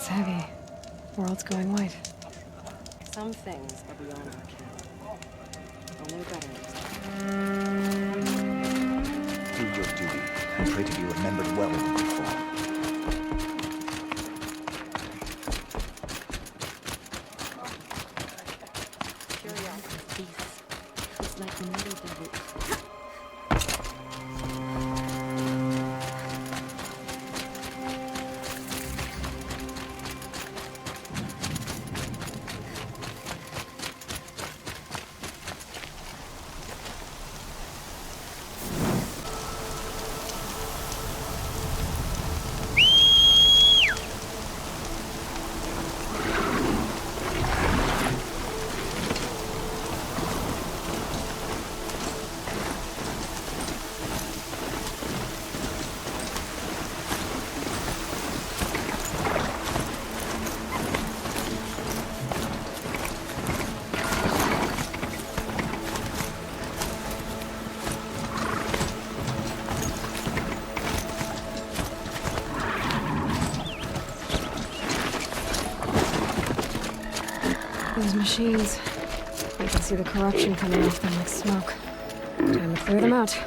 It's heavy. World's going white. Some things are beyond our ken. Only governments. Do your duty, and pray to be remembered well when you fall. Curiosity feasts. It's like many devils. Those machines. I can see the corruption coming off them like smoke. Time to clear them out.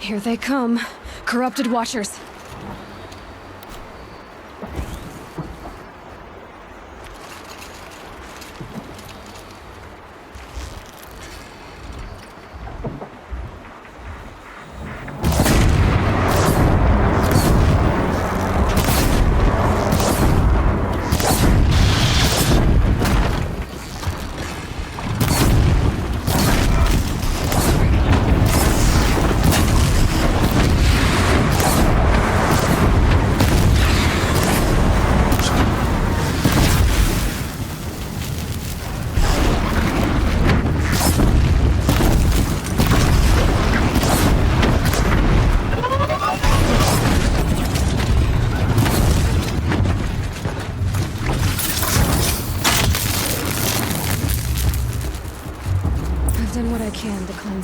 Here they come. Corrupted Watchers.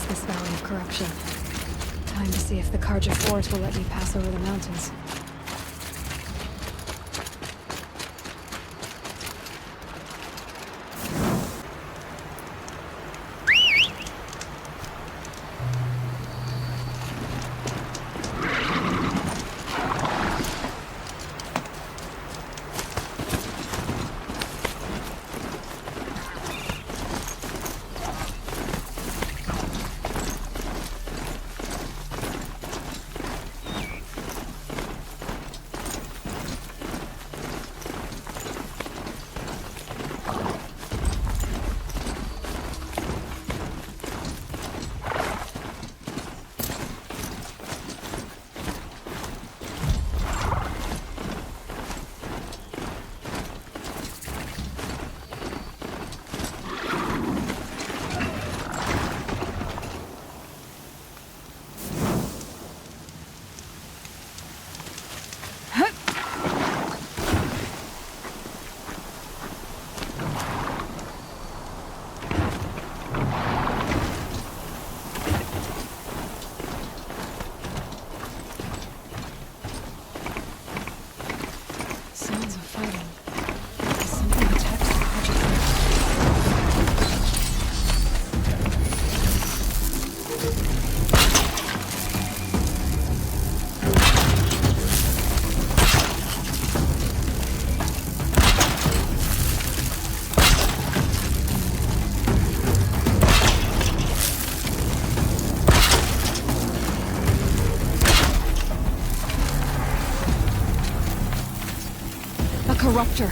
This valley of corruption. Time to see if the Carja Fort will let me pass over the mountains. corruptor.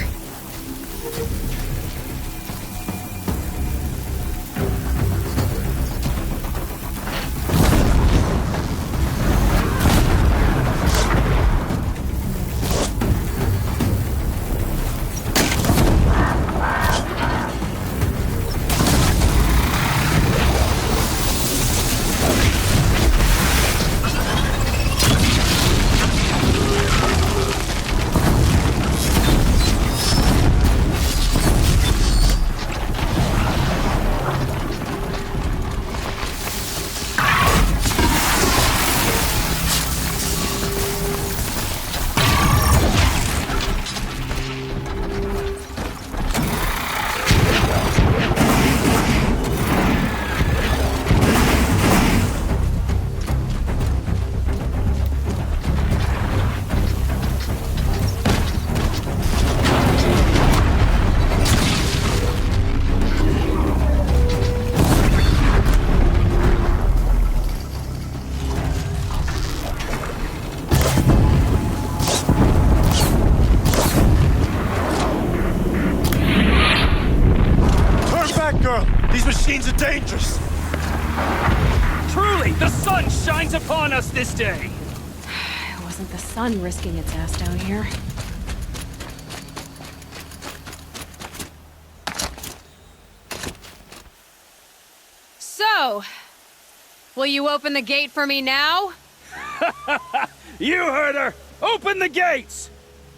Machines are dangerous! Truly, the sun shines upon us this day! It wasn't the sun risking its ass down here. So, will you open the gate for me now? You heard her! Open the gates!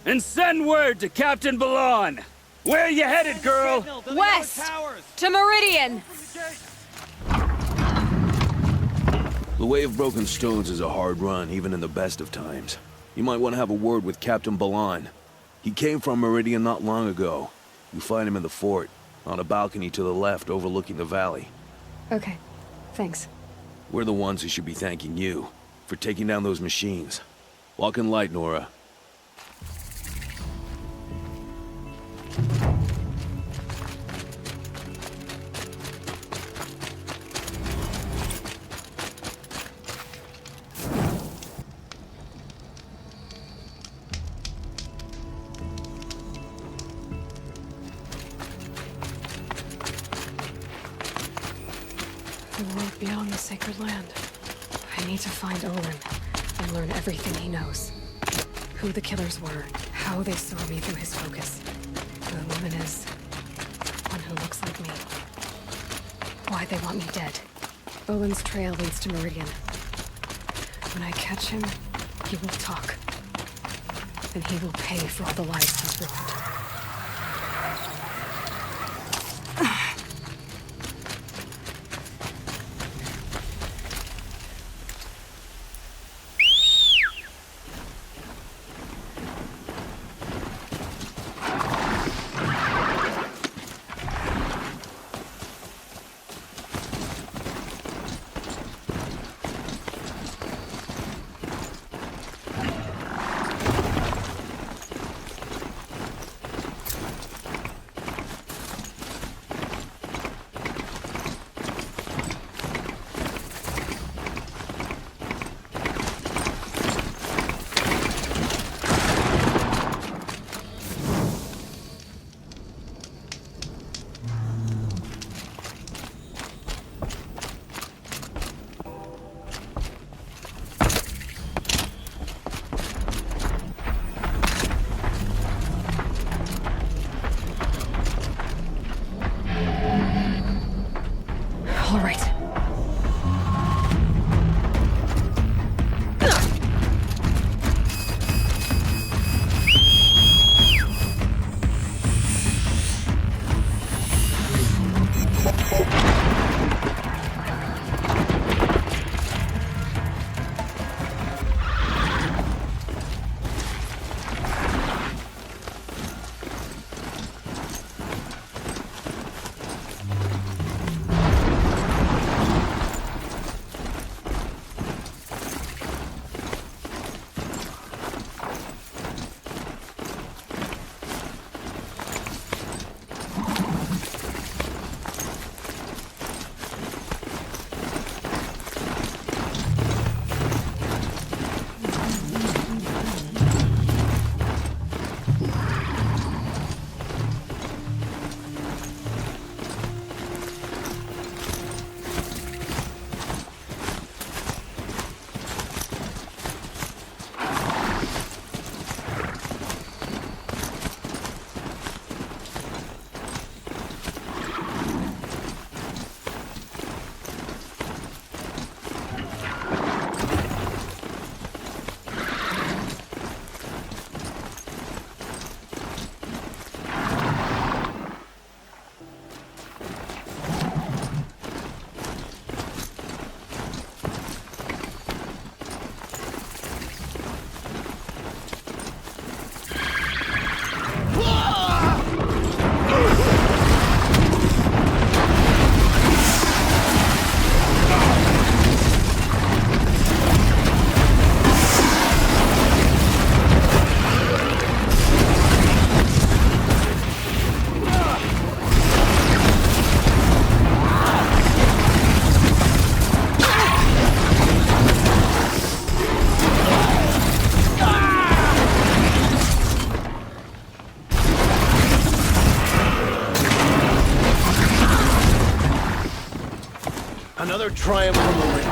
And send word to Captain Balan! Where you headed, girl? West! To Meridian! The Way of Broken Stones is a hard run, even in the best of times. You might want to have a word with Captain Balan. He came from Meridian not long ago. You find him in the fort, on a balcony to the left overlooking the valley. Okay, thanks. We're the ones who should be thanking you for taking down those machines. Walk in light, Nora. The world beyond the sacred land. I need to find Olin and learn everything he knows. Who the killers were, how they saw me through his focus. Who the woman is. One who looks like me. Why they want me dead. Olin's trail leads to Meridian. When I catch him, he will talk. And he will pay for all the lives he's ruined. triumph for Meridian.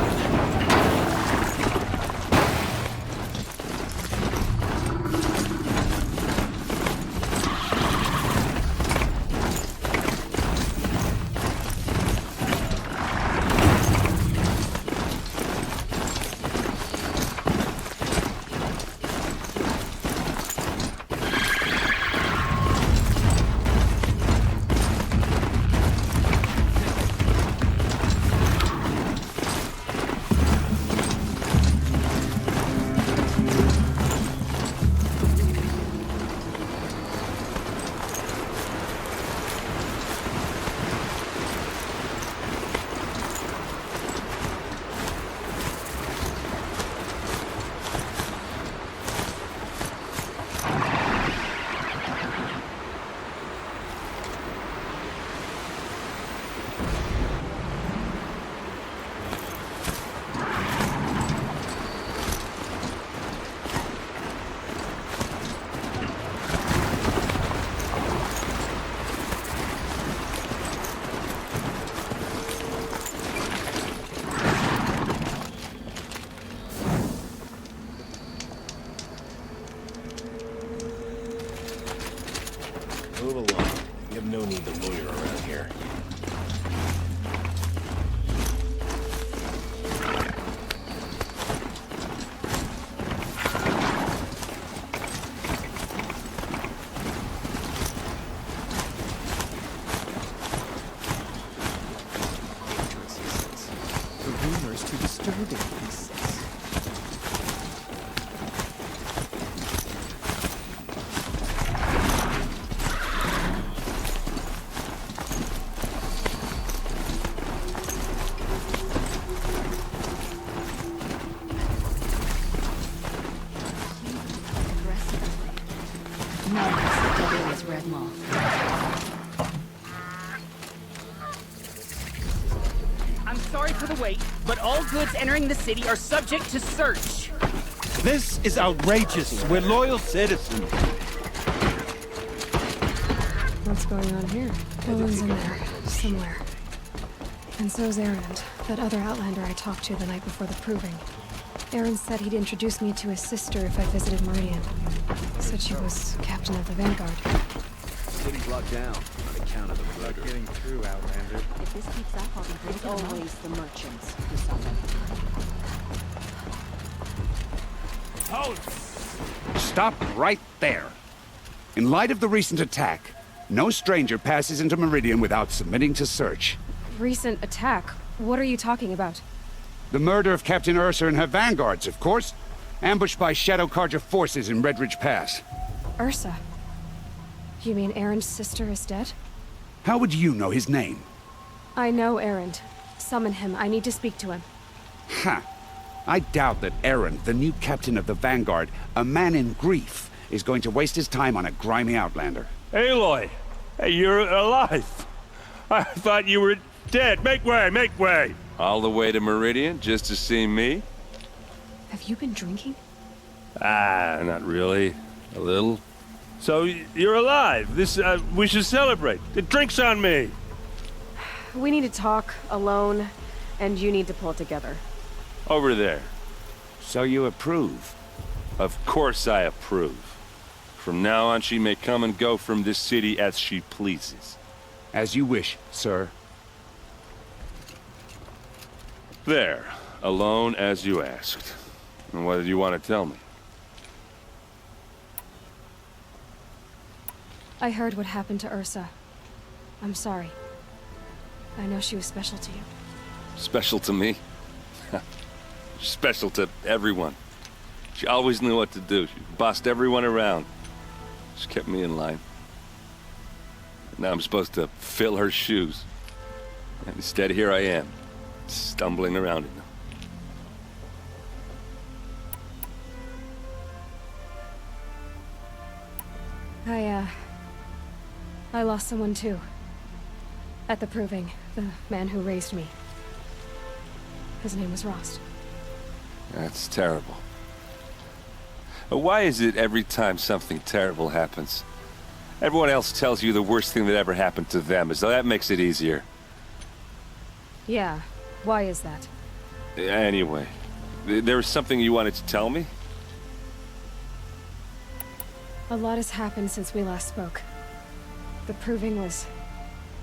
Move along. You have no need to loiter around here. The rumors too disturbing, he says. I'm sorry for the wait, but all goods entering the city are subject to search. This is outrageous. We're loyal citizens. What's going on here? Owen's in there, somewhere. And so's Erend, that other Outlander I talked to the night before the proving. Erend said he'd introduce me to his sister if I visited Meridian. Said she was captain of the Vanguard. City's locked down on account of the murder. Getting through, Outlander. If this keeps up, I'll be It's always the merchants who suffer. Stop right there. In light of the recent attack, no stranger passes into Meridian without submitting to search. Recent attack? What are you talking about? The murder of Captain Ursa and her vanguards, of course. Ambushed by Shadow Carja forces in Redridge Pass. Ursa? You mean Erend's sister is dead? How would you know his name? I know Erend. Summon him. I need to speak to him. Ha! I doubt that Erend, the new captain of the Vanguard, a man in grief, is going to waste his time on a grimy outlander. Aloy! Hey, you're alive! I thought you were dead. Make way, make way! All the way to Meridian just to see me? Have you been drinking? Ah, not really. A little. So, you're alive. We should celebrate. The drink's on me. We need to talk alone, and you need to pull it together. Over there. So you approve? Of course I approve. From now on, she may come and go from this city as she pleases. As you wish, sir. There. Alone as you asked. And what did you want to tell me? I heard what happened to Ursa. I'm sorry. I know she was special to you. Special to me? Special to everyone. She always knew what to do. She bossed everyone around. She kept me in line. Now I'm supposed to fill her shoes. And instead, here I am, stumbling around in them. I lost someone too. At the proving, the man who raised me. His name was Rost. That's terrible. Why is it every time something terrible happens, everyone else tells you the worst thing that ever happened to them, as though that makes it easier? Yeah, Why is that? Anyway, there was something you wanted to tell me? A lot has happened since we last spoke. The Proving was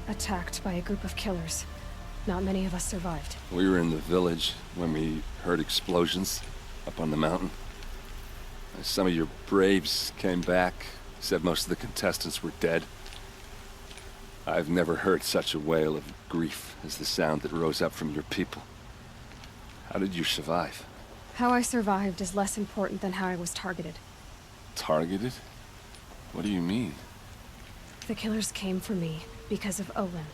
attacked by a group of killers. Not many of us survived. We were in the village when we heard explosions up on the mountain. Some of your braves came back, said most of the contestants were dead. I've never heard such a wail of grief as the sound that rose up from your people. How did you survive? How I survived is less important than how I was targeted. Targeted? What do you mean? The killers came for me because of Olin.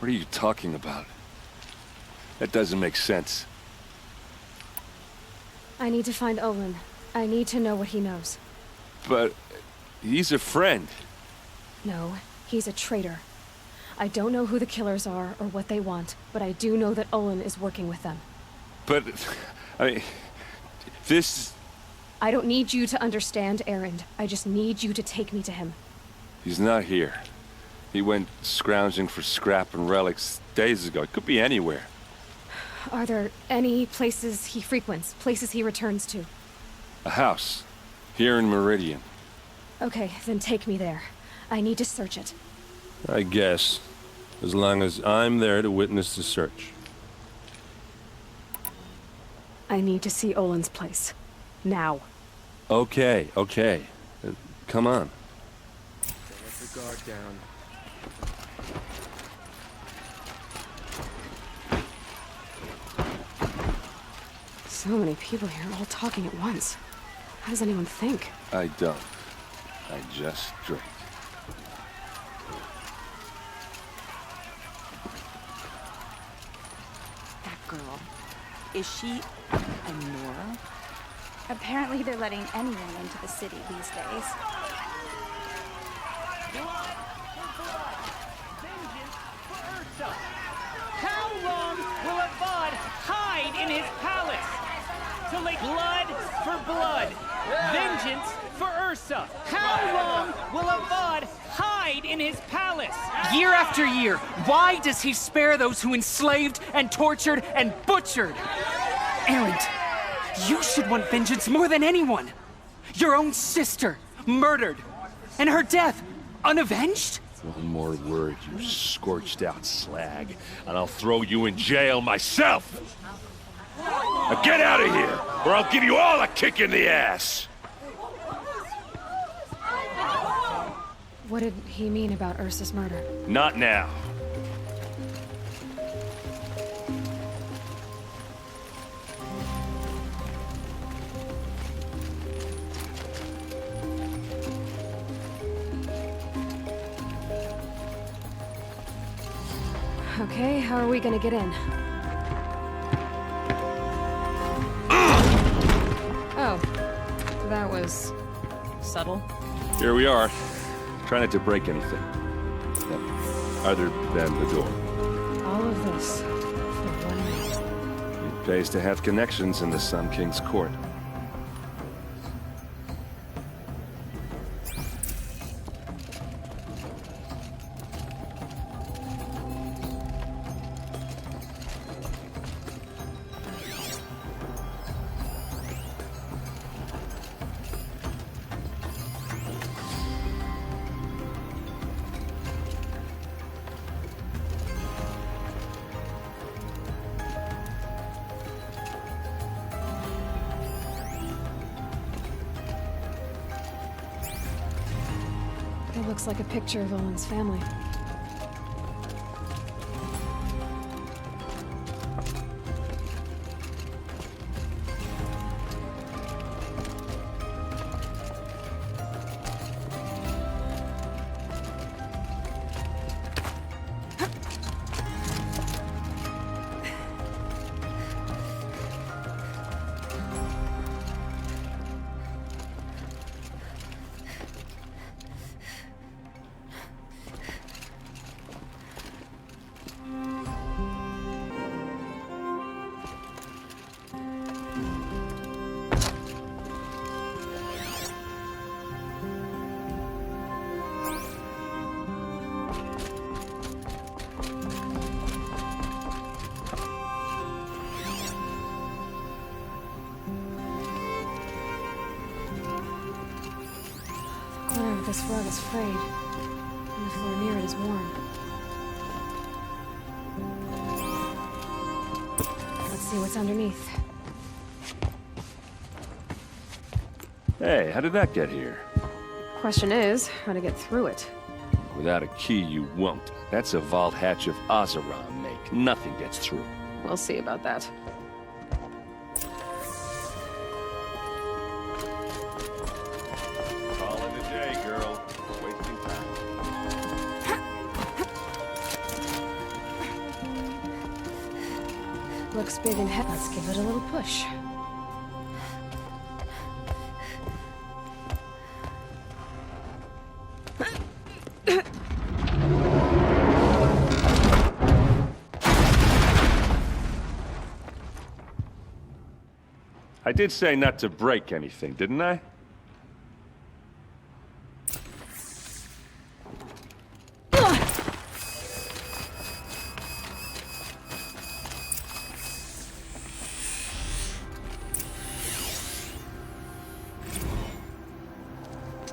What are you talking about? That doesn't make sense. I need to find Olin. I need to know what he knows. But he's a friend. No, he's a traitor. I don't know who the killers are or what they want, but I do know that Olin is working with them. But, I mean, this... I don't need you to understand, Erend. I just need you to take me to him. He's not here. He went scrounging for scrap and relics days ago. It could be anywhere. Are there any places he frequents, places he returns to? A house. Here in Meridian. Okay, then take me there. I need to search it. I guess. As long as I'm there to witness the search. I need to see Olin's place. Now. Okay, okay. Come on. Let the guard down. So many people here, all talking at once. How does anyone think? I don't. I just drink. That girl. Is she a Nora? Apparently they're letting anyone into the city these days. How long will Avad hide in his palace? To lay blood for blood. Vengeance for Ursa. How long will Avad hide in his palace? Year after year, why does he spare those who enslaved and tortured and butchered? Erend, you should want vengeance more than anyone. Your own sister, murdered. And her death, unavenged? One more word, you scorched out slag, and I'll throw you in jail myself! Now get out of here, or I'll give you all a kick in the ass! What did he mean about Ursa's murder? Not now. Okay, how are we gonna get in? Oh, that was subtle. Here we are. Try not to break anything. Other than the door. All of this for one night. It pays to have connections in the Sun King's court. It looks like a picture of Olin's family. This rug is frayed, and the floor near it is worn. Let's see what's underneath. Hey, how did that get here? Question is, how to get through it. Without a key, you won't. That's a vault hatch of Oseram make. Nothing gets through. We'll see about that. Call it a day, girl. Wasting time. Looks big and heavy. Let's give it a little push. I did say not to break anything, didn't I?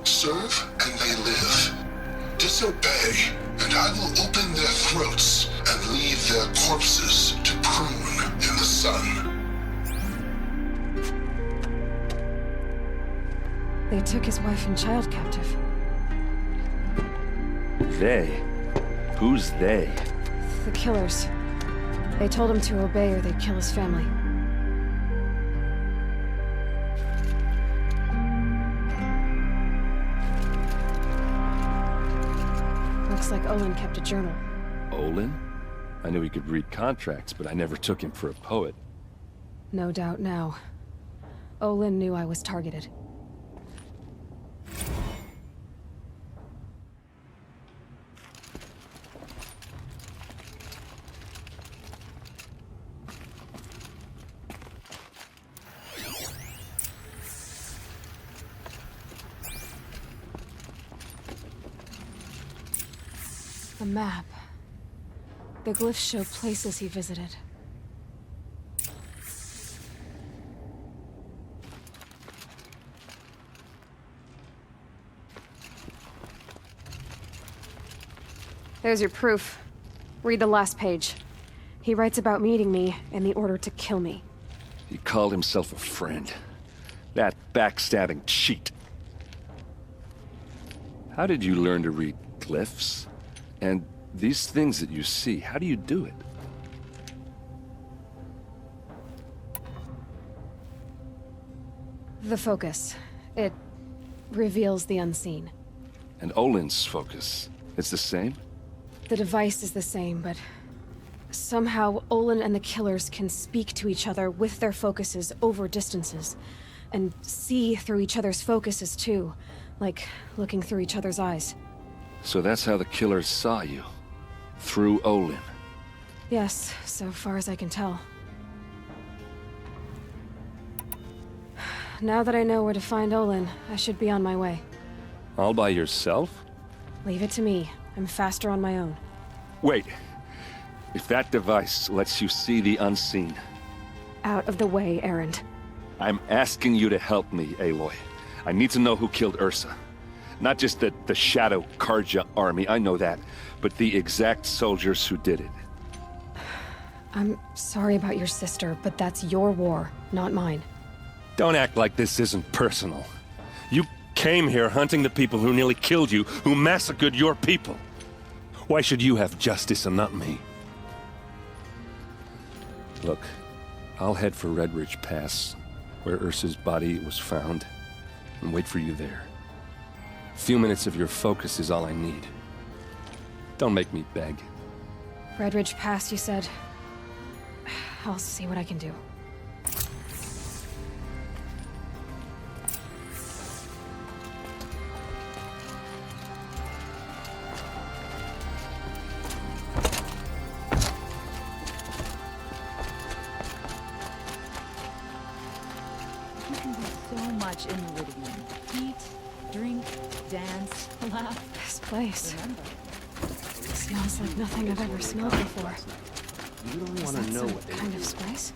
Serve and they live. Disobey, and I will open their throats and leave their corpses to prune in the sun. They took his wife and child captive. They? Who's they? The killers. They told him to obey or they'd kill his family. Looks like Olin kept a journal. Olin? I knew he could read contracts, but I never took him for a poet. No doubt now. Olin knew I was targeted. A map. The glyphs show places he visited. There's your proof. Read the last page. He writes about meeting me and the order to kill me. He called himself a friend. That backstabbing cheat. How did you learn to read glyphs? And these things that you see, how do you do it? The focus. It reveals the unseen. And Olin's focus, it's the same? The device is the same, but somehow Olin and the killers can speak to each other with their focuses over distances. And see through each other's focuses too, like looking through each other's eyes. So that's how the killers saw you? Through Olin? Yes, so far as I can tell. Now that I know where to find Olin, I should be on my way. All by yourself? Leave it to me. I'm faster on my own. Wait. If that device lets you see the unseen... Out of the way, Erend. I'm asking you to help me, Aloy. I need to know who killed Ursa. Not just the Shadow Karja army, I know that, but the exact soldiers who did it. I'm sorry about your sister, but that's your war, not mine. Don't act like this isn't personal. You came here hunting the people who nearly killed you, who massacred your people. Why should you have justice and not me? Look, I'll head for Red Ridge Pass, where Ursa's body was found, and wait for you there. A few minutes of your focus is all I need. Don't make me beg. Red Ridge Pass, you said? I'll see what I can do. You can do so much in Meridian. Eat, drink, dance, laugh. This place. Remember. It smells like nothing I've ever smelled before. You don't Is want that to know some what they kind do. of spice?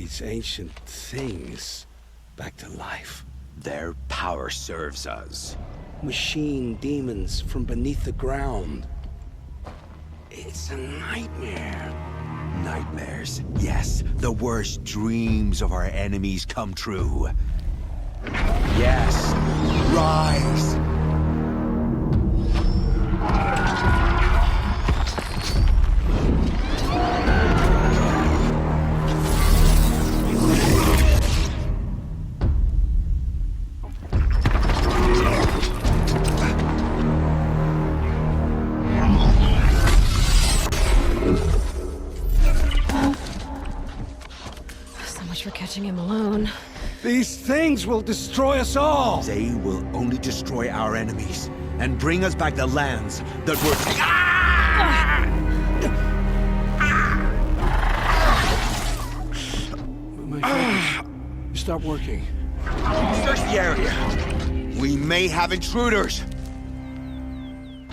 these ancient things back to life. Their power serves us. Machine demons from beneath the ground. It's a nightmare. Nightmares. Yes, the worst dreams of our enemies come true. Yes, rise! So much for catching him alone. These things will destroy us all! They will only destroy our enemies and bring us back the lands that were... My focus. You stop working. Search the area. We may have intruders.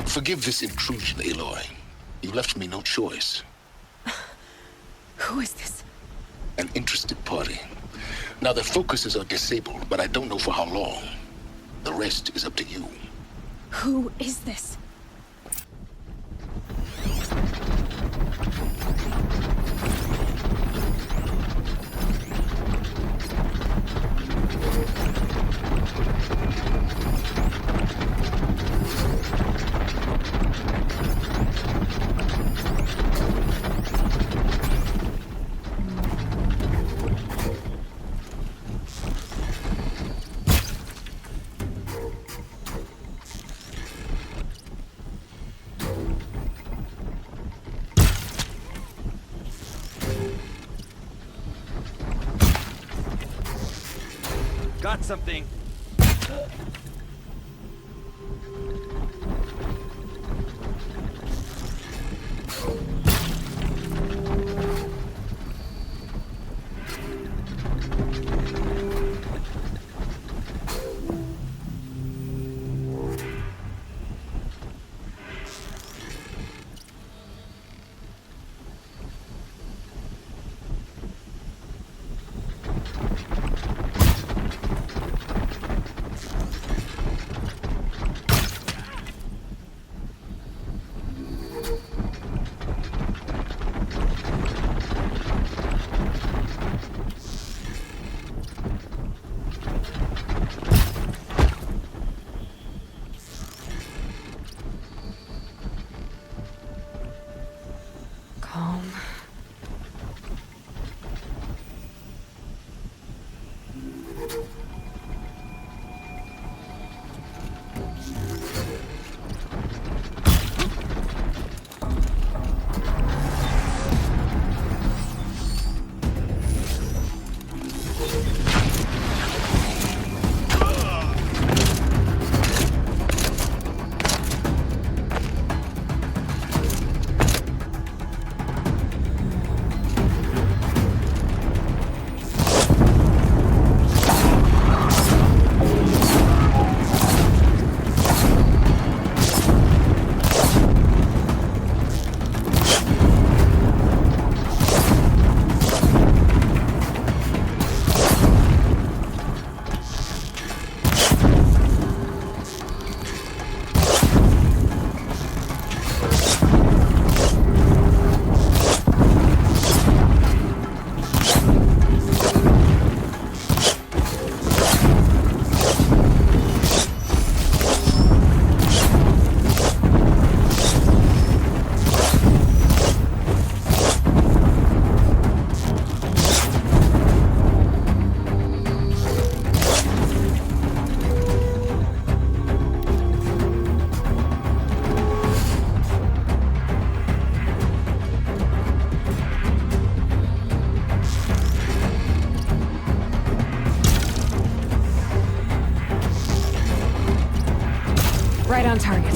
Forgive this intrusion, Aloy. You left me no choice. Who is this? An interested party. Now, their focuses are disabled, but I don't know for how long. The rest is up to you. Who is this? Got something. Calm. Right on target.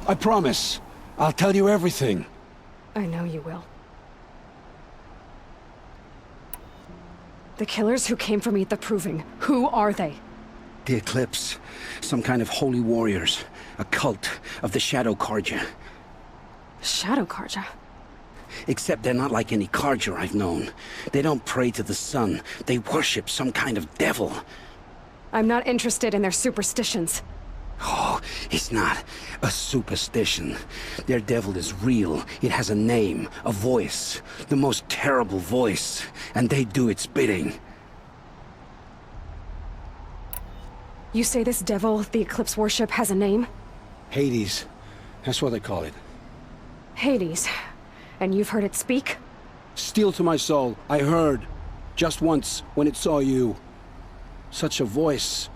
I promise. I'll tell you everything. I know you will. The killers who came for me at the Proving, who are they? The Eclipse. Some kind of holy warriors. A cult of the Shadow Carja. Shadow Carja? Except they're not like any Carja I've known. They don't pray to the sun. They worship some kind of devil. I'm not interested in their superstitions. Oh, it's not a superstition. Their devil is real. It has a name, a voice. The most terrible voice. And they do its bidding. You say this devil the Eclipse worship has a name? Hades. That's what they call it. Hades. And you've heard it speak? Steel to my soul. I heard. Just once, when it saw you. Such a voice.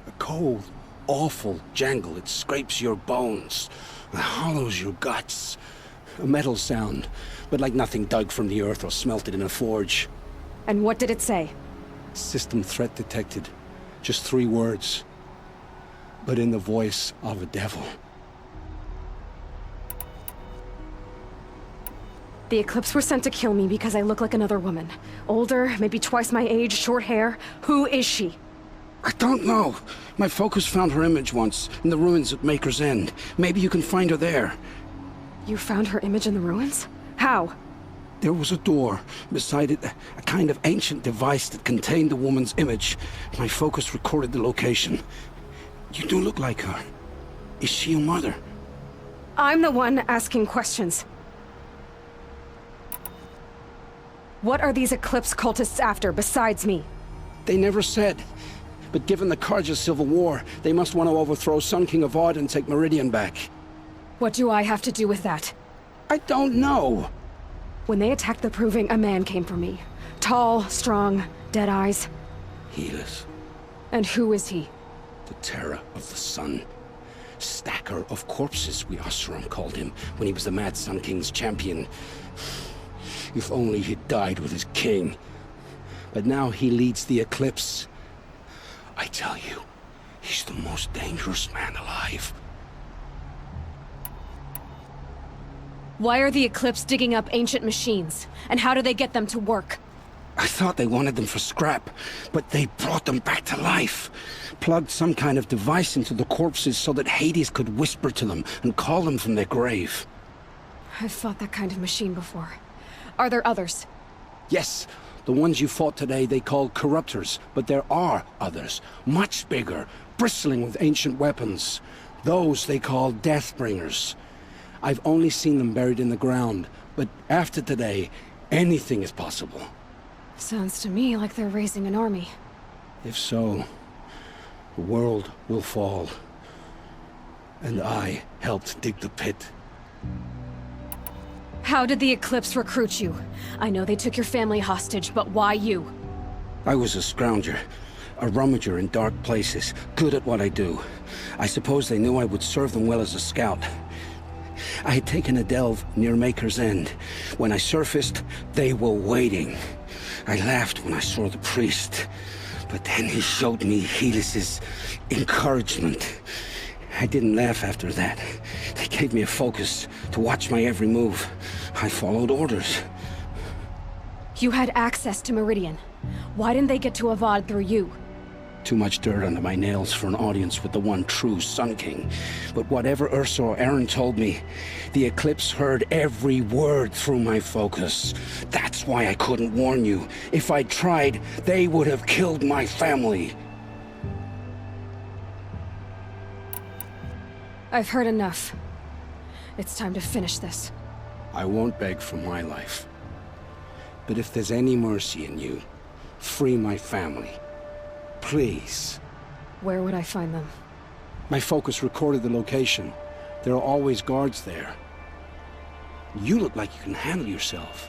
A cold, awful jangle. It scrapes your bones. It hollows your guts. A metal sound, but like nothing dug from the earth or smelted in a forge. And what did it say? System threat detected. Just 3 words. But in the voice of a devil. The Eclipse were sent to kill me because I look like another woman. Older, maybe twice my age, short hair. Who is she? I don't know. My focus found her image once, in the ruins at Maker's End. Maybe you can find her there. You found her image in the ruins? How? There was a door. Beside it, a kind of ancient device that contained the woman's image. My focus recorded the location. You do look like her. Is she your mother? I'm the one asking questions. What are these Eclipse cultists after, besides me? They never said. But given the Carja civil war, they must want to overthrow Sun King Avad and take Meridian back. What do I have to do with that? I don't know. When they attacked the Proving, a man came for me. Tall, strong, dead eyes. Helis. And who is he? The terror of the sun. Stacker of corpses, we Oseram called him, when he was the Mad Sun King's champion. If only he'd died with his king. But now he leads the Eclipse. I tell you, he's the most dangerous man alive. Why are the Eclipse digging up ancient machines? And how do they get them to work? I thought they wanted them for scrap, but they brought them back to life. Plugged some kind of device into the corpses so that Hades could whisper to them and call them from their grave. I've fought that kind of machine before. Are there others? Yes, the ones you fought today they call corruptors, but there are others, much bigger, bristling with ancient weapons. Those they call Deathbringers. I've only seen them buried in the ground, but after today, anything is possible. Sounds to me like they're raising an army. If so, the world will fall. And I helped dig the pit. How did the Eclipse recruit you? I know they took your family hostage, but why you? I was a scrounger, a rummager in dark places, good at what I do. I suppose they knew I would serve them well as a scout. I had taken a delve near Maker's End. When I surfaced, they were waiting. I laughed when I saw the priest, but then he showed me Helis's encouragement. I didn't laugh after that. They gave me a focus to watch my every move. I followed orders. You had access to Meridian. Why didn't they get to Avad through you? Too much dirt under my nails for an audience with the one true Sun King. But whatever Ursa or Aaron told me, the Eclipse heard every word through my focus. That's why I couldn't warn you. If I'd tried, they would have killed my family. I've heard enough. It's time to finish this. I won't beg for my life. But if there's any mercy in you, free my family. Please. Where would I find them? My focus recorded the location. There are always guards there. You look like you can handle yourself.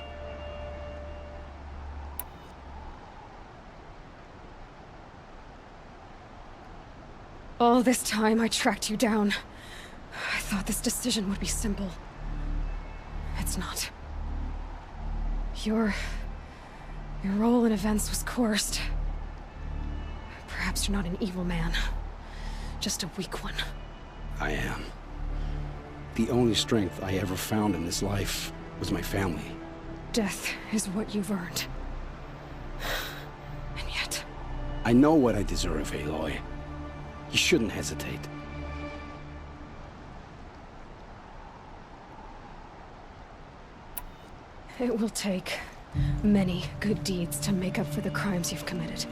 All this time I tracked you down. I thought this decision would be simple. It's not. Your role in events was coerced. Perhaps you're not an evil man. Just a weak one. I am. The only strength I ever found in this life was my family. Death is what you've earned. And yet... I know what I deserve, Aloy. You shouldn't hesitate. It will take many good deeds to make up for the crimes you've committed.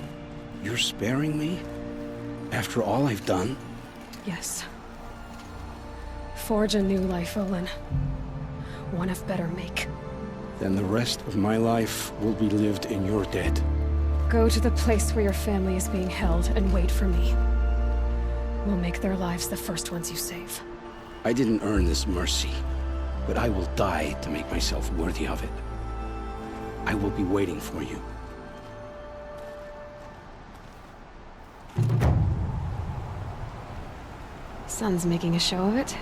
You're sparing me? After all I've done? Yes. Forge a new life, Olin. One of better make. Then the rest of my life will be lived in your debt. Go to the place where your family is being held and wait for me. We'll make their lives the first ones you save. I didn't earn this mercy, but I will die to make myself worthy of it. I will be waiting for you. Son's making a show of it.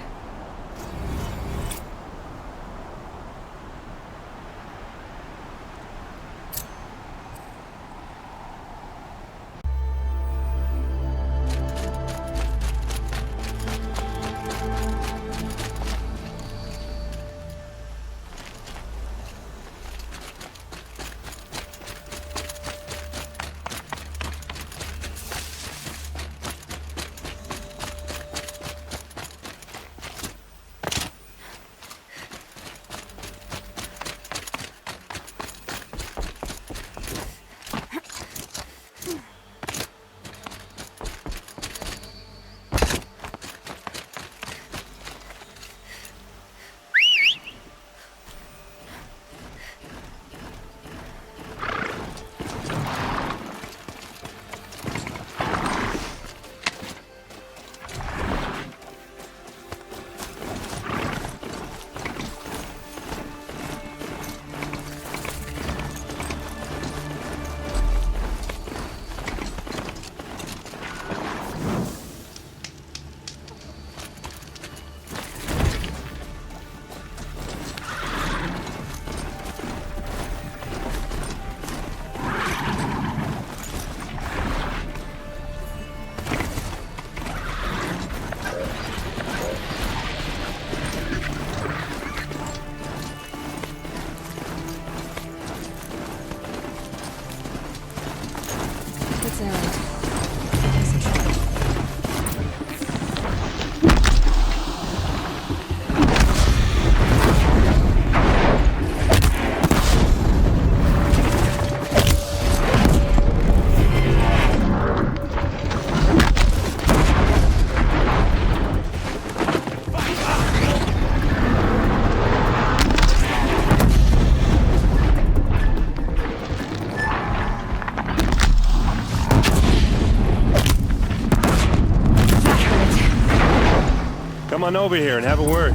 Come on over here and have a word.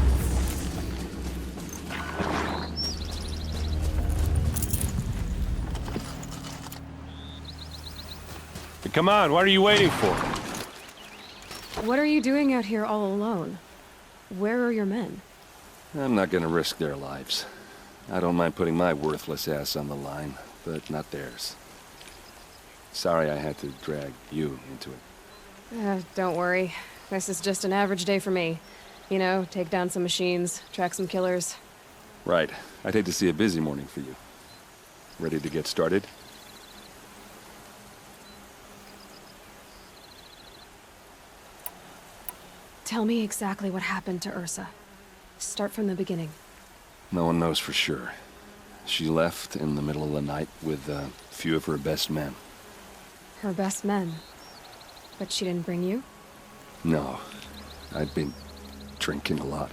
Come on, what are you waiting for? What are you doing out here all alone? Where are your men? I'm not gonna risk their lives. I don't mind putting my worthless ass on the line, but not theirs. Sorry I had to drag you into it. Don't worry. This is just an average day for me. You know, take down some machines, track some killers. Right. I'd hate to see a busy morning for you. Ready to get started? Tell me exactly what happened to Ursa. Start from the beginning. No one knows for sure. She left in the middle of the night with a few of her best men. Her best men? But she didn't bring you? No. I'd been drinking a lot.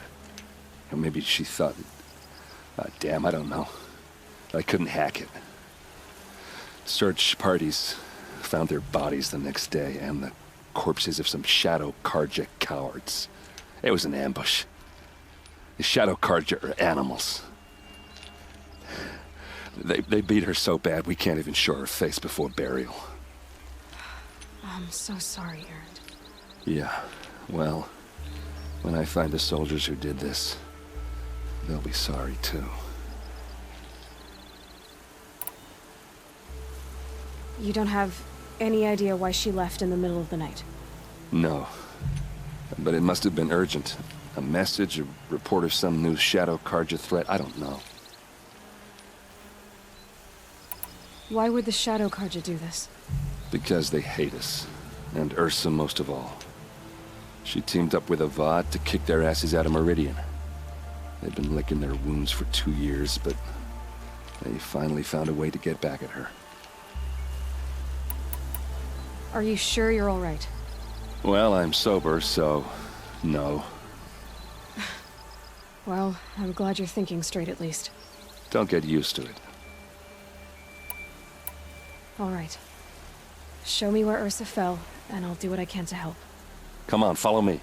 Or maybe she thought Damn, I don't know. I couldn't hack it. Search parties found their bodies the next day and the corpses of some Shadow Karja cowards. It was an ambush. The Shadow Karja are animals. They beat her so bad we can't even show her face before burial. I'm so sorry, Erend. Yeah, well, when I find the soldiers who did this, they'll be sorry too. You don't have any idea why she left in the middle of the night? No. But it must have been urgent. A message, a report of some new Shadow Karja threat, I don't know. Why would the Shadow Karja do this? Because they hate us. And Ursa most of all. She teamed up with Avad to kick their asses out of Meridian. They've been licking their wounds for 2 years, but they finally found a way to get back at her. Are you sure you're all right? Well, I'm sober, so no. Well, I'm glad you're thinking straight at least. Don't get used to it. All right. Show me where Ursa fell, and I'll do what I can to help. Come on, follow me.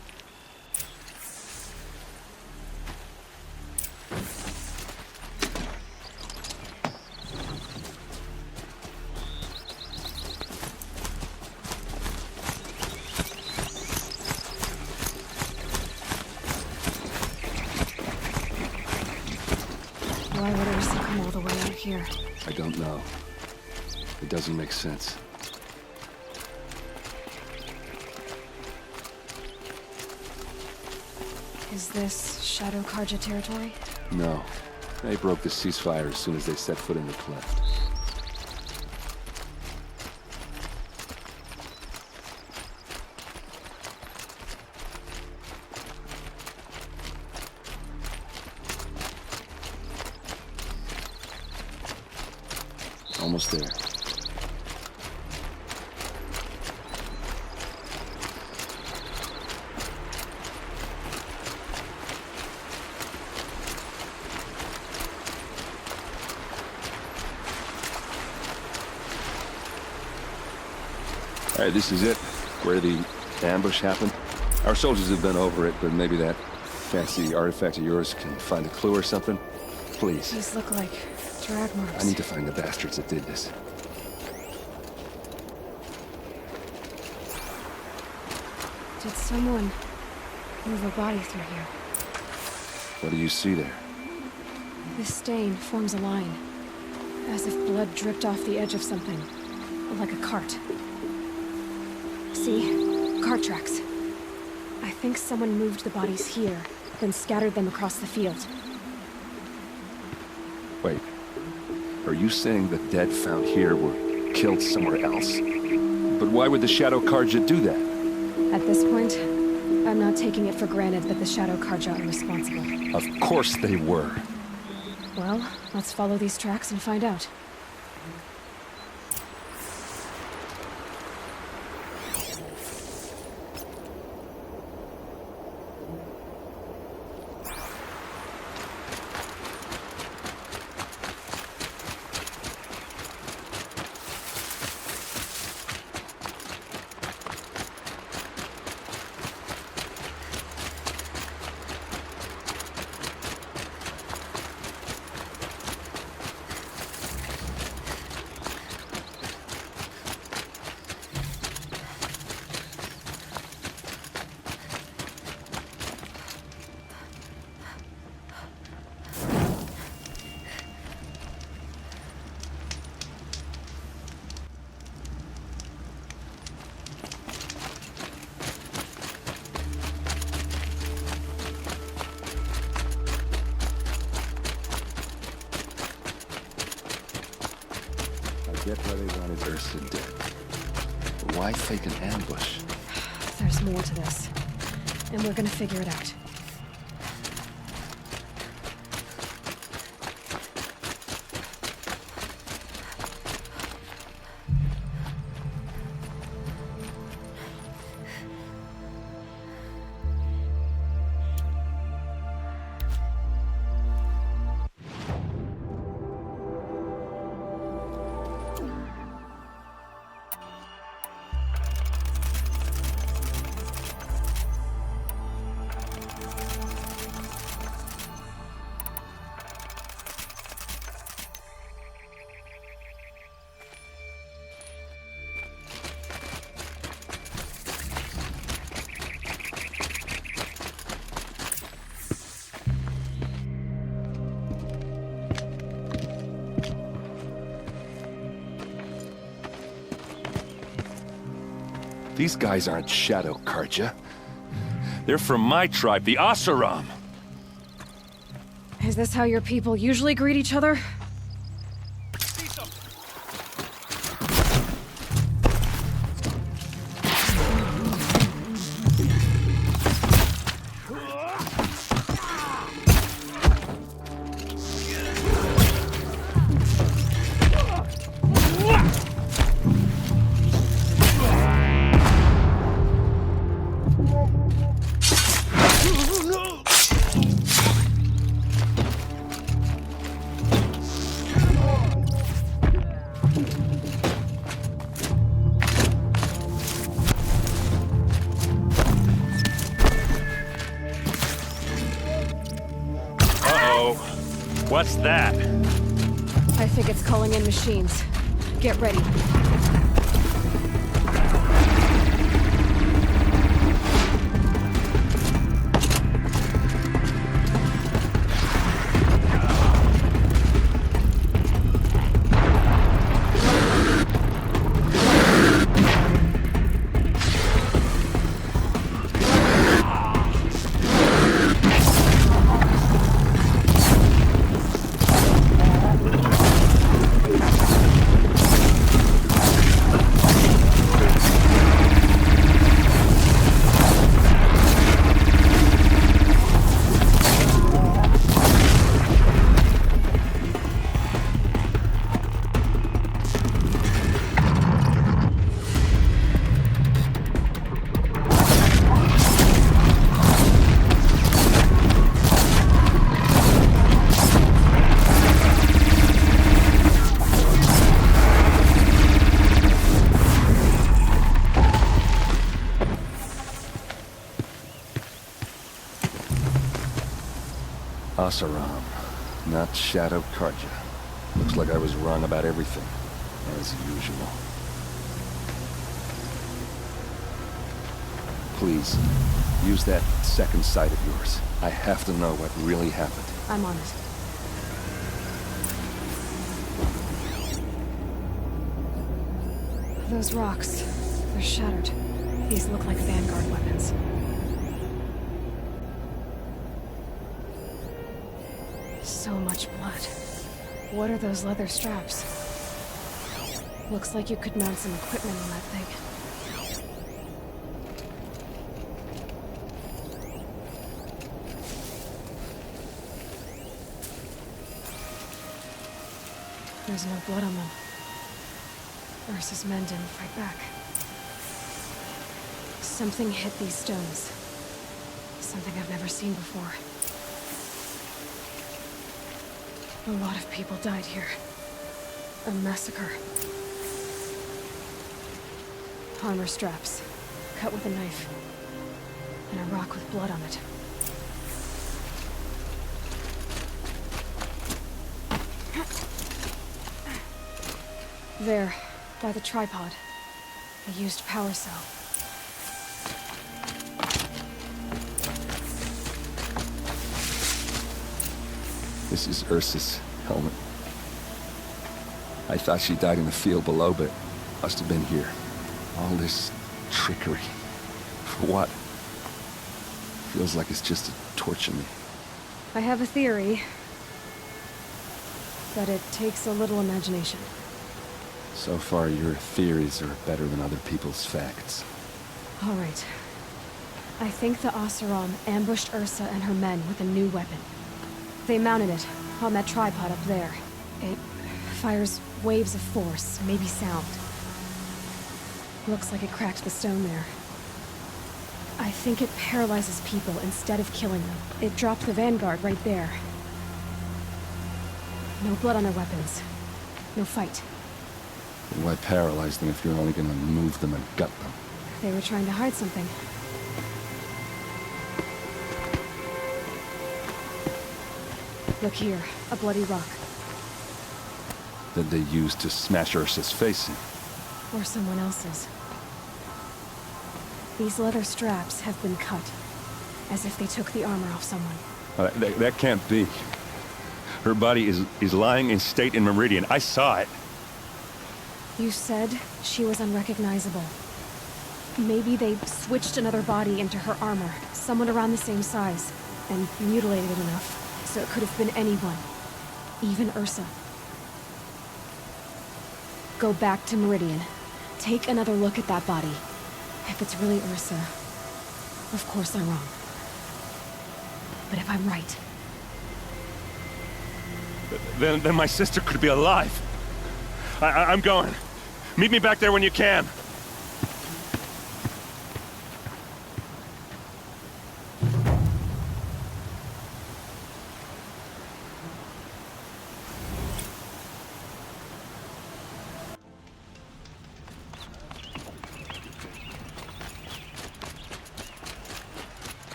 Why would Ursa come all the way out here? I don't know. It doesn't make sense. Is this Shadow Karja territory? No. They broke the ceasefire as soon as they set foot in the cleft. Almost there. All right, this is it, where the ambush happened. Our soldiers have been over it, but maybe that fancy artifact of yours can find a clue or something. Please. These look like drag marks. I need to find the bastards that did this. Did someone move a body through here? What do you see there? This stain forms a line, as if blood dripped off the edge of something, like a cart. See? Cart tracks. I think someone moved the bodies here, then scattered them across the field. Wait. Are you saying the dead found here were killed somewhere else? But why would the Shadow Karja do that? At this point, I'm not taking it for granted that the Shadow Karja are responsible. Of course they were. Well, let's follow these tracks and find out. Get why they wanted Ursa dead. But why fake an ambush? There's more to this, and we're gonna figure it out. These guys aren't Shadow Karja. They're from my tribe, the Oseram. Is this how your people usually greet each other? What's that? I think it's calling in machines. Get ready. Oseram, not Shadow Karja. Looks like I was wrong about everything, as usual. Please, use that second sight of yours. I have to know what really happened. I'm on it. Those rocks, they're shattered. These look like Vanguard weapons. So much blood. What are those leather straps? Looks like you could mount some equipment on that thing. There's no blood on them. Ursa's men didn't fight back. Something hit these stones. Something I've never seen before. A lot of people died here. A massacre. Armor straps, cut with a knife. And a rock with blood on it. There, by the tripod. A used power cell. This is Ursa's helmet. I thought she died in the field below, but must have been here. All this trickery. For what? Feels like it's just to torture me. I have a theory. But it takes a little imagination. So far, your theories are better than other people's facts. All right. I think the Oseram ambushed Ursa and her men with a new weapon. They mounted it on that tripod up there. It fires waves of force, maybe sound. Looks like it cracked the stone there. I think it paralyzes people instead of killing them. It dropped the Vanguard right there. No blood on their weapons. No fight. Then why paralyze them if you're only gonna move them and gut them? They were trying to hide something. Look here, a bloody rock. That they used to smash Ursa's face in. Or someone else's. These leather straps have been cut, as if they took the armor off someone. That can't be. Her body is lying in state in Meridian. I saw it. You said she was unrecognizable. Maybe they switched another body into her armor, someone around the same size, and mutilated it enough, so it could have been anyone. Even Ursa. Go back to Meridian. Take another look at that body. If it's really Ursa, of course I'm wrong. But if I'm right... Then my sister could be alive. I'm going. Meet me back there when you can.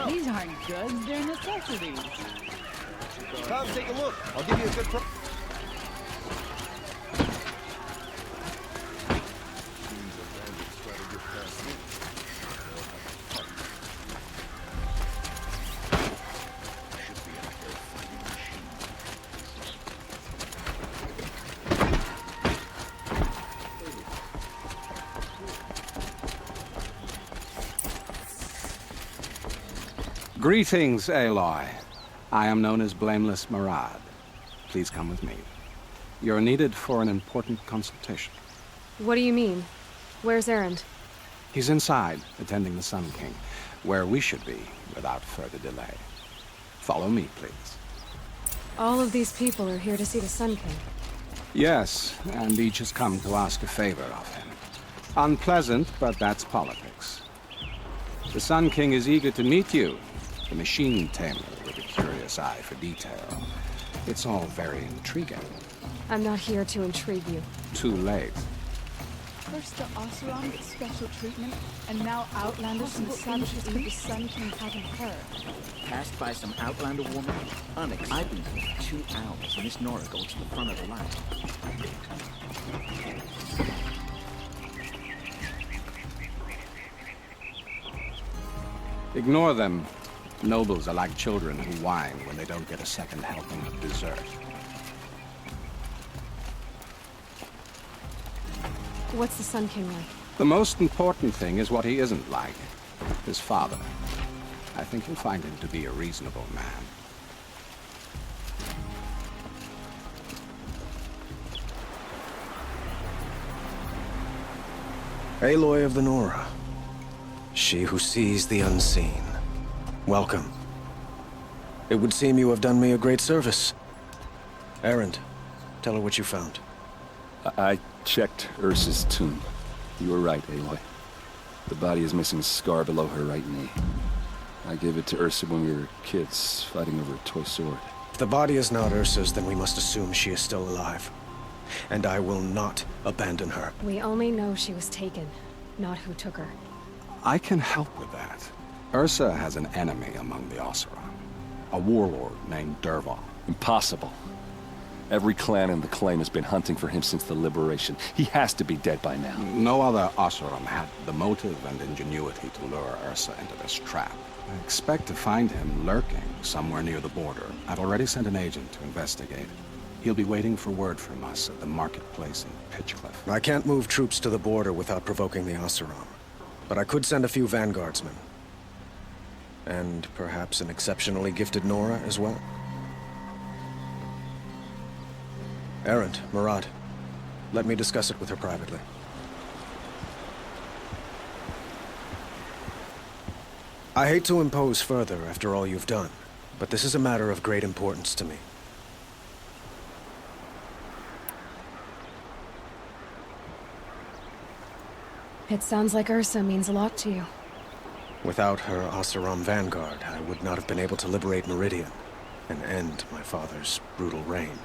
These aren't goods, they're necessities. Come, take a look. I'll give you a good price. Greetings, Aloy. I am known as Blameless Marad. Please come with me. You're needed for an important consultation. What do you mean? Where's Erend? He's inside, attending the Sun King, where we should be without further delay. Follow me, please. All of these people are here to see the Sun King. Yes, and each has come to ask a favor of him. Unpleasant, but that's politics. The Sun King is eager to meet you, the machine tamer with a curious eye for detail. It's all very intriguing. I'm not here to intrigue you. Too late. First the Oseram gets special treatment, and now Outlanders from the savages think the Sun King haven't heard. Passed by some Outlander woman? Onyx, I've been here for 2 hours, and Miss Nora goes to the front of the line. Ignore them. Nobles are like children who whine when they don't get a second helping of dessert. What's the Sun King like? The most important thing is what he isn't like. His father. I think you'll find him to be a reasonable man. Aloy of the Nora. She who sees the unseen. Welcome. It would seem you have done me a great service. Erend, tell her what you found. I checked Ursa's tomb. You were right, Aloy. The body is missing a scar below her right knee. I gave it to Ursa when we were kids, fighting over a toy sword. If the body is not Ursa's, then we must assume she is still alive. And I will not abandon her. We only know she was taken, not who took her. I can help with that. Ursa has an enemy among the Oseram. A warlord named Dervahl. Impossible. Every clan in the claim has been hunting for him since the liberation. He has to be dead by now. No other Oseram had the motive and ingenuity to lure Ursa into this trap. I expect to find him lurking somewhere near the border. I've already sent an agent to investigate. He'll be waiting for word from us at the marketplace in Pitchcliff. I can't move troops to the border without provoking the Oseram. But I could send a few vanguardsmen. And perhaps an exceptionally gifted Nora as well. Erend, Marad, let me discuss it with her privately. I hate to impose further after all you've done, but this is a matter of great importance to me. It sounds like Ursa means a lot to you. Without her Oseram vanguard, I would not have been able to liberate Meridian and end my father's brutal reign.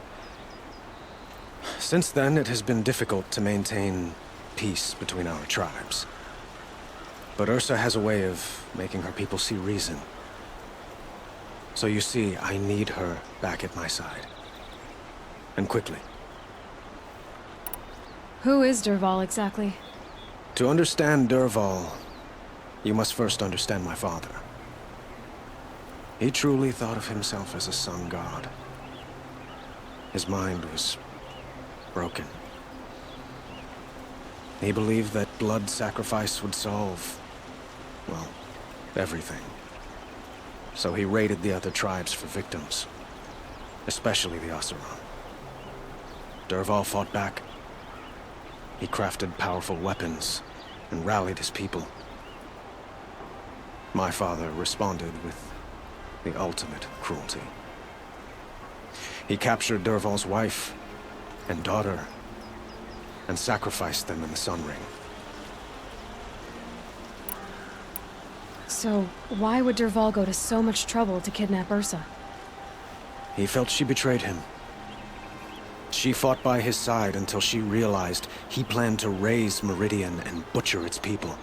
Since then, it has been difficult to maintain peace between our tribes. But Ursa has a way of making her people see reason. So you see, I need her back at my side. And quickly. Who is Dervahl exactly? To understand Dervahl, you must first understand my father. He truly thought of himself as a sun god. His mind was broken. He believed that blood sacrifice would solve, well, everything. So he raided the other tribes for victims, especially the Oseram. Dervahl fought back. He crafted powerful weapons and rallied his people. My father responded with the ultimate cruelty. He captured Dervahl's wife and daughter and sacrificed them in the Sun Ring. So, why would Dervahl go to so much trouble to kidnap Ursa? He felt she betrayed him. She fought by his side until she realized he planned to raise Meridian and butcher its people.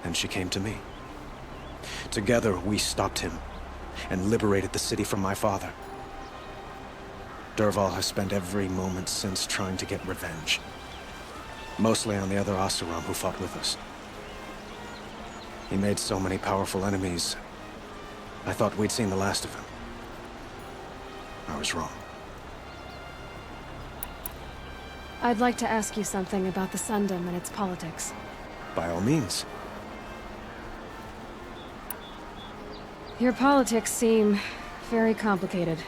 And she came to me. Together, we stopped him and liberated the city from my father. Dervahl has spent every moment since trying to get revenge. Mostly on the other Oseram who fought with us. He made so many powerful enemies, I thought we'd seen the last of him. I was wrong. I'd like to ask you something about the Sundom and its politics. By all means. Your politics seem very complicated.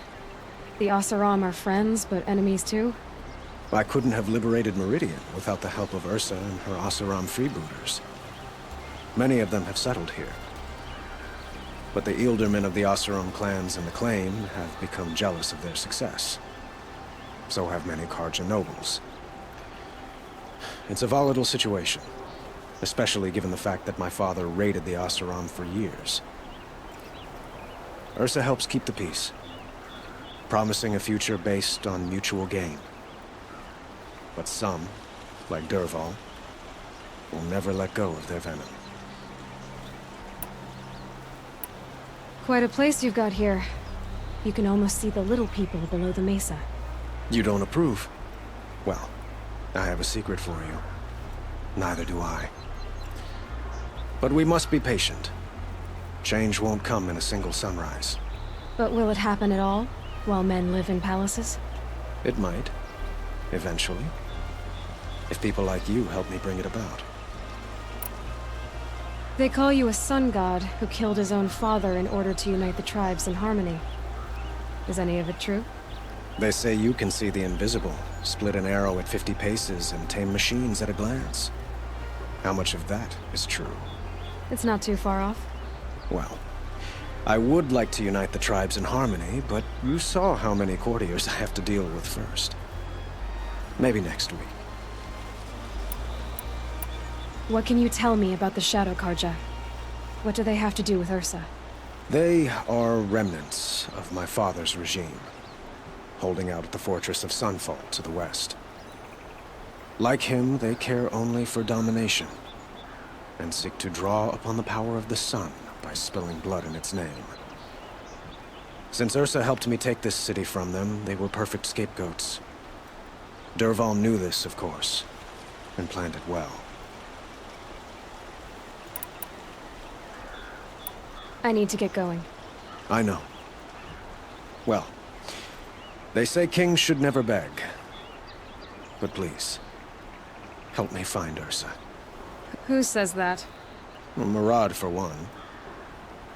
The Oseram are friends, but enemies too? I couldn't have liberated Meridian without the help of Ursa and her Oseram freebooters. Many of them have settled here. But the Ealdormen of the Oseram clans and the Claim have become jealous of their success. So have many Karja nobles. It's a volatile situation, especially given the fact that my father raided the Oseram for years. Ursa helps keep the peace, promising a future based on mutual gain. But some, like Dervahl, will never let go of their venom. Quite a place you've got here. You can almost see the little people below the mesa. You don't approve? Well, I have a secret for you. Neither do I. But we must be patient. Change won't come in a single sunrise. But will it happen at all, while men live in palaces? It might. Eventually. If people like you help me bring it about. They call you a sun god who killed his own father in order to unite the tribes in harmony. Is any of it true? They say you can see the invisible, split an arrow at 50 paces, and tame machines at a glance. How much of that is true? It's not too far off. Well, I would like to unite the tribes in harmony, but you saw how many courtiers I have to deal with first. Maybe next week. What can you tell me about the Shadow Karja? What do they have to do with Ursa? They are remnants of my father's regime, holding out at the fortress of Sunfall to the west. Like him, they care only for domination, and seek to draw upon the power of the sun by spilling blood in its name. Since Ursa helped me take this city from them, they were perfect scapegoats. Dervahl knew this, of course, and planned it well. I need to get going. I know. Well, they say kings should never beg. But please, help me find Ursa. Who says that? Well, Murad, for one.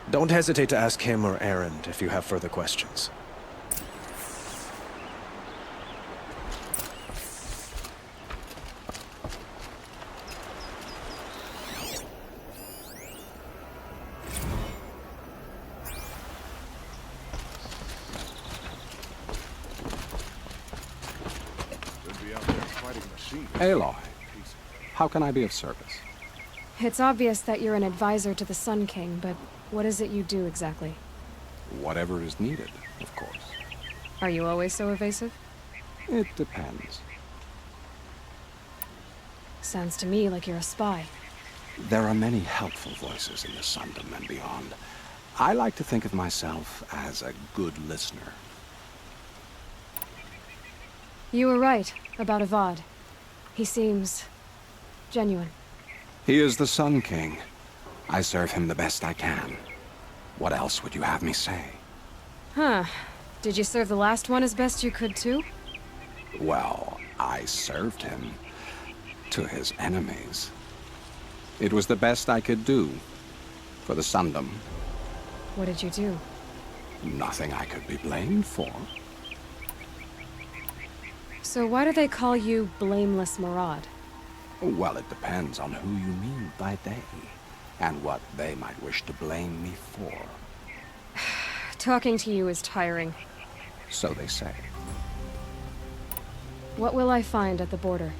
Don't hesitate to ask him or Erend if you have further questions. Aloy, how can I be of service? It's obvious that you're an advisor to the Sun King, but what is it you do exactly? Whatever is needed, of course. Are you always so evasive? It depends. Sounds to me like you're a spy. There are many helpful voices in the Sundom and beyond. I like to think of myself as a good listener. You were right about Avad. He seems genuine. He is the Sun King. I serve him the best I can. What else would you have me say? Huh. Did you serve the last one as best you could too? Well, I served him. to his enemies. It was the best I could do for the Sundom. What did you do? Nothing I could be blamed for. So why do they call you Blameless Maraud? Well, it depends on who you mean by they, and what they might wish to blame me for. Talking to you is tiring. So they say. What will I find at the border?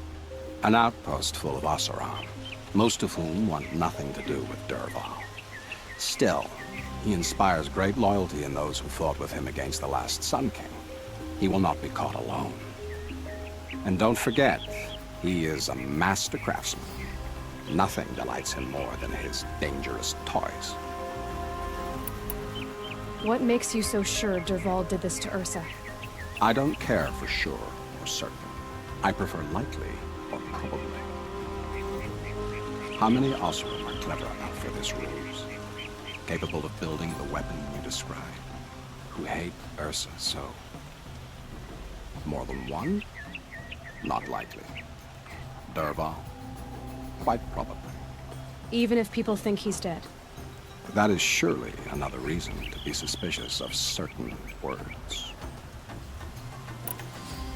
An outpost full of Oseram, most of whom want nothing to do with Dervahl. Still, he inspires great loyalty in those who fought with him against the last Sun King. He will not be caught alone. And don't forget, he is a master craftsman. Nothing delights him more than his dangerous toys. What makes you so sure Dervahl did this to Ursa? I don't care for sure or certain. I prefer likely or probably. How many Oseram are clever enough for this ruse? Capable of building the weapon you describe? Who hate Ursa so? More than one? Not likely. Dervahl? Quite probably. Even if people think he's dead? That is surely another reason to be suspicious of certain words.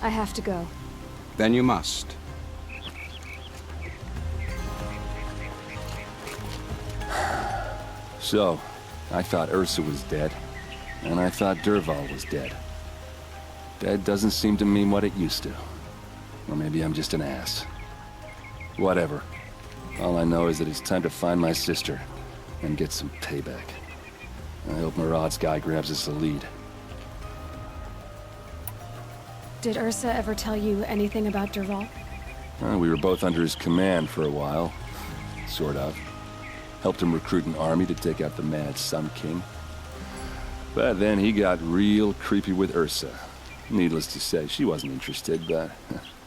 I have to go. Then you must. So, I thought Ursa was dead, and I thought Dervahl was dead. Dead doesn't seem to mean what it used to. Or maybe I'm just an ass. Whatever. All I know is that it's time to find my sister and get some payback. I hope Maraud's guy grabs us a lead. Did Ursa ever tell you anything about Dervahl? We were both under his command for a while. Sort of. Helped him recruit an army to take out the mad Sun King. But then he got real creepy with Ursa. Needless to say, she wasn't interested, but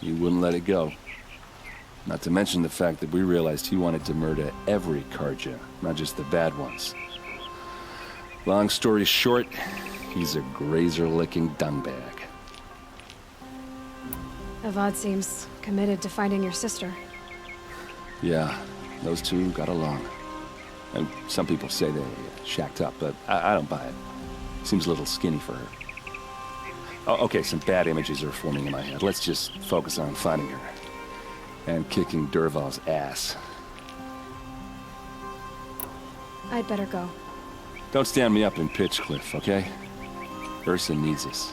he wouldn't let it go. Not to mention the fact that we realized he wanted to murder every Karja, not just the bad ones. Long story short, he's a grazer-licking dungbag. Avad seems committed to finding your sister. Yeah, those two got along. And some people say they shacked up, but I don't buy it. Seems a little skinny for her. Oh, okay, some bad images are forming in my head. Let's just focus on finding her. And kicking Dervahl's ass. I'd better go. Don't stand me up in Pitchcliff, okay? Ursa needs us.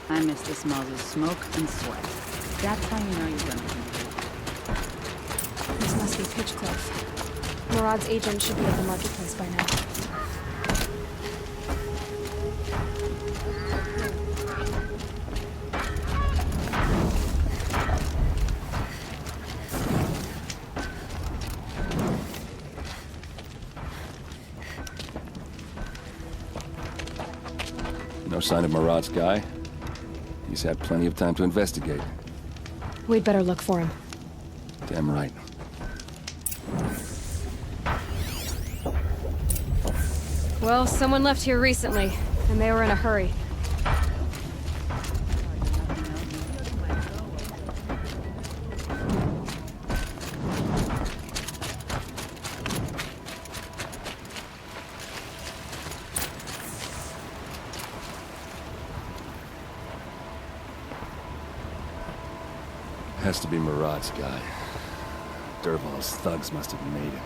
I miss the smells of smoke and sweat. That's how you know you're gonna be. This must be Pitchcliff. Murad's agent should be at the marketplace by now. No sign of Murad's guy. He's had plenty of time to investigate. We'd better look for him. Damn right. Well, someone left here recently, and they were in a hurry. Has to be Murad's guy. Dervahl's thugs must have made him.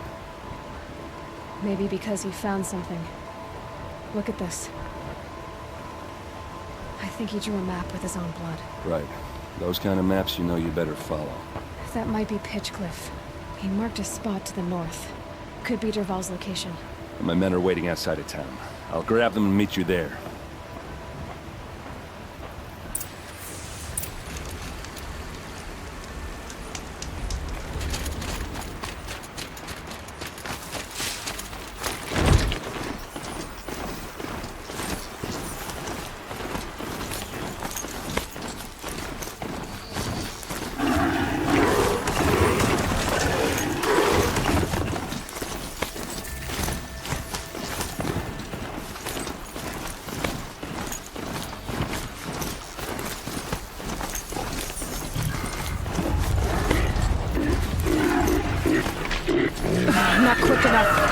Maybe because he found something. Look at this. I think he drew a map with his own blood. Right. Those kind of maps you know you better follow. That might be Pitchcliff. He marked a spot to the north. Could be Dervahl's location. My men are waiting outside of town. I'll grab them and meet you there. Not quick enough.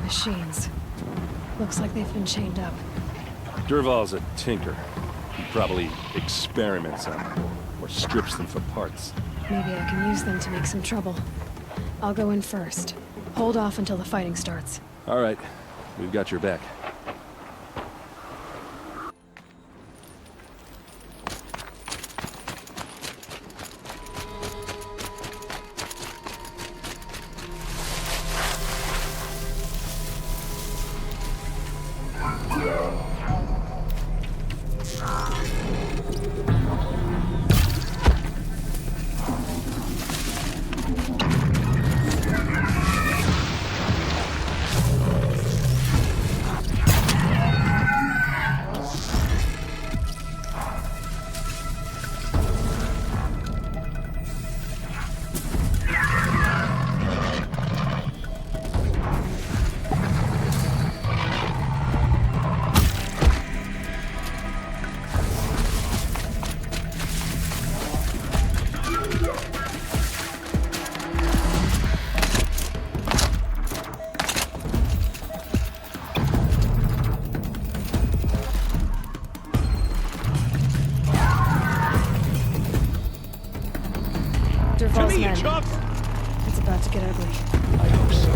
Machines. Looks like they've been chained up. Dervahl's a tinker. He probably experiments on them, or strips them for parts. Maybe I can use them to make some trouble. I'll go in first. Hold off until the fighting starts. All right. We've got your back. Dervahl's men. It's about to get ugly. I hope so.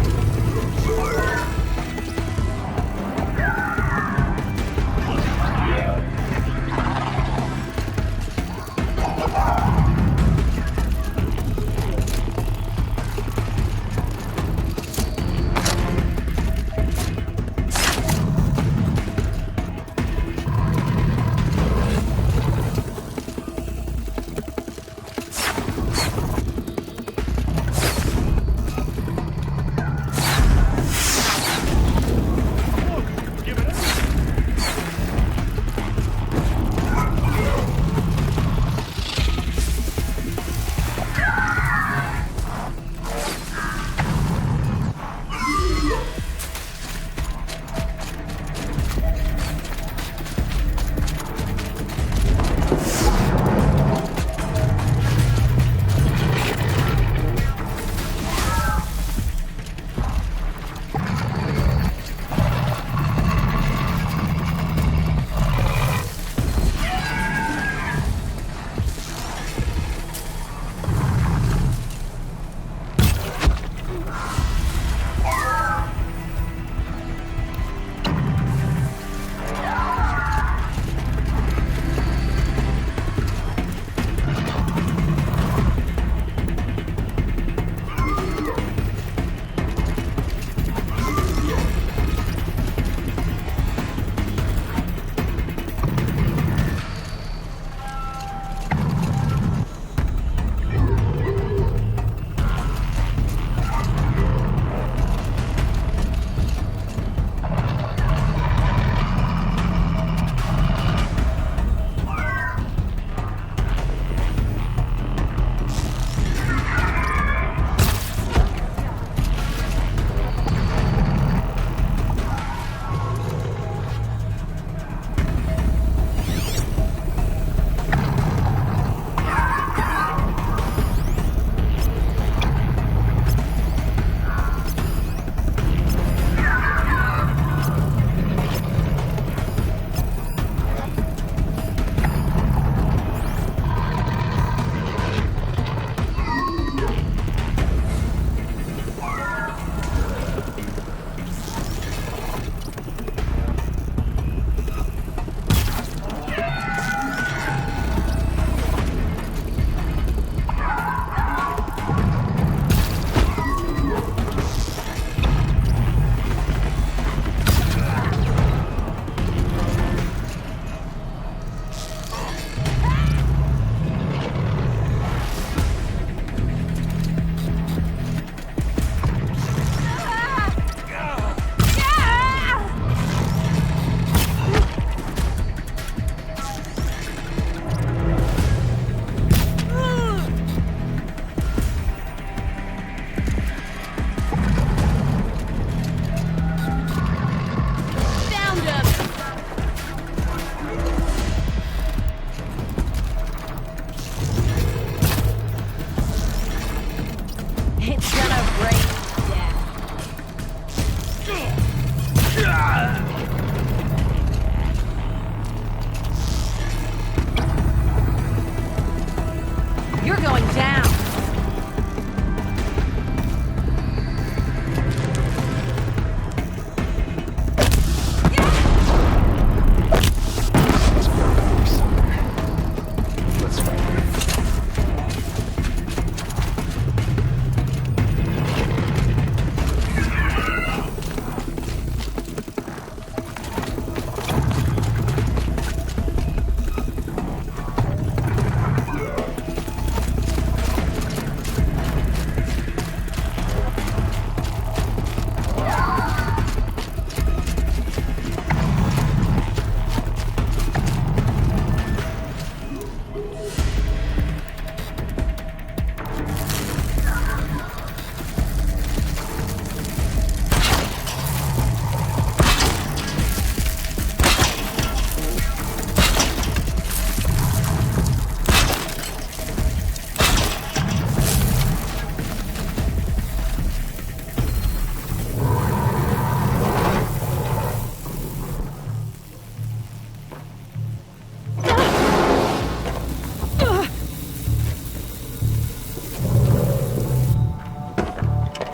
You're going down!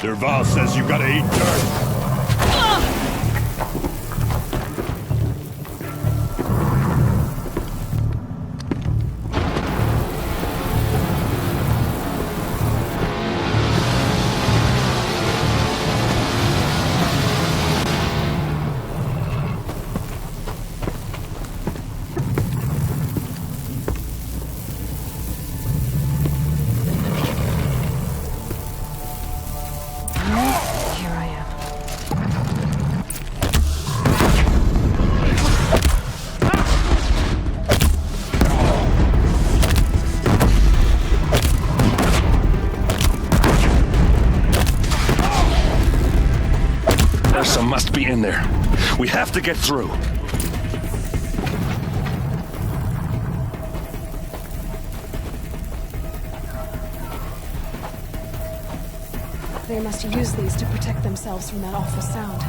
Derval says you gotta eat dirt. Ursa must be in there. We have to get through. They must use these to protect themselves from that awful sound.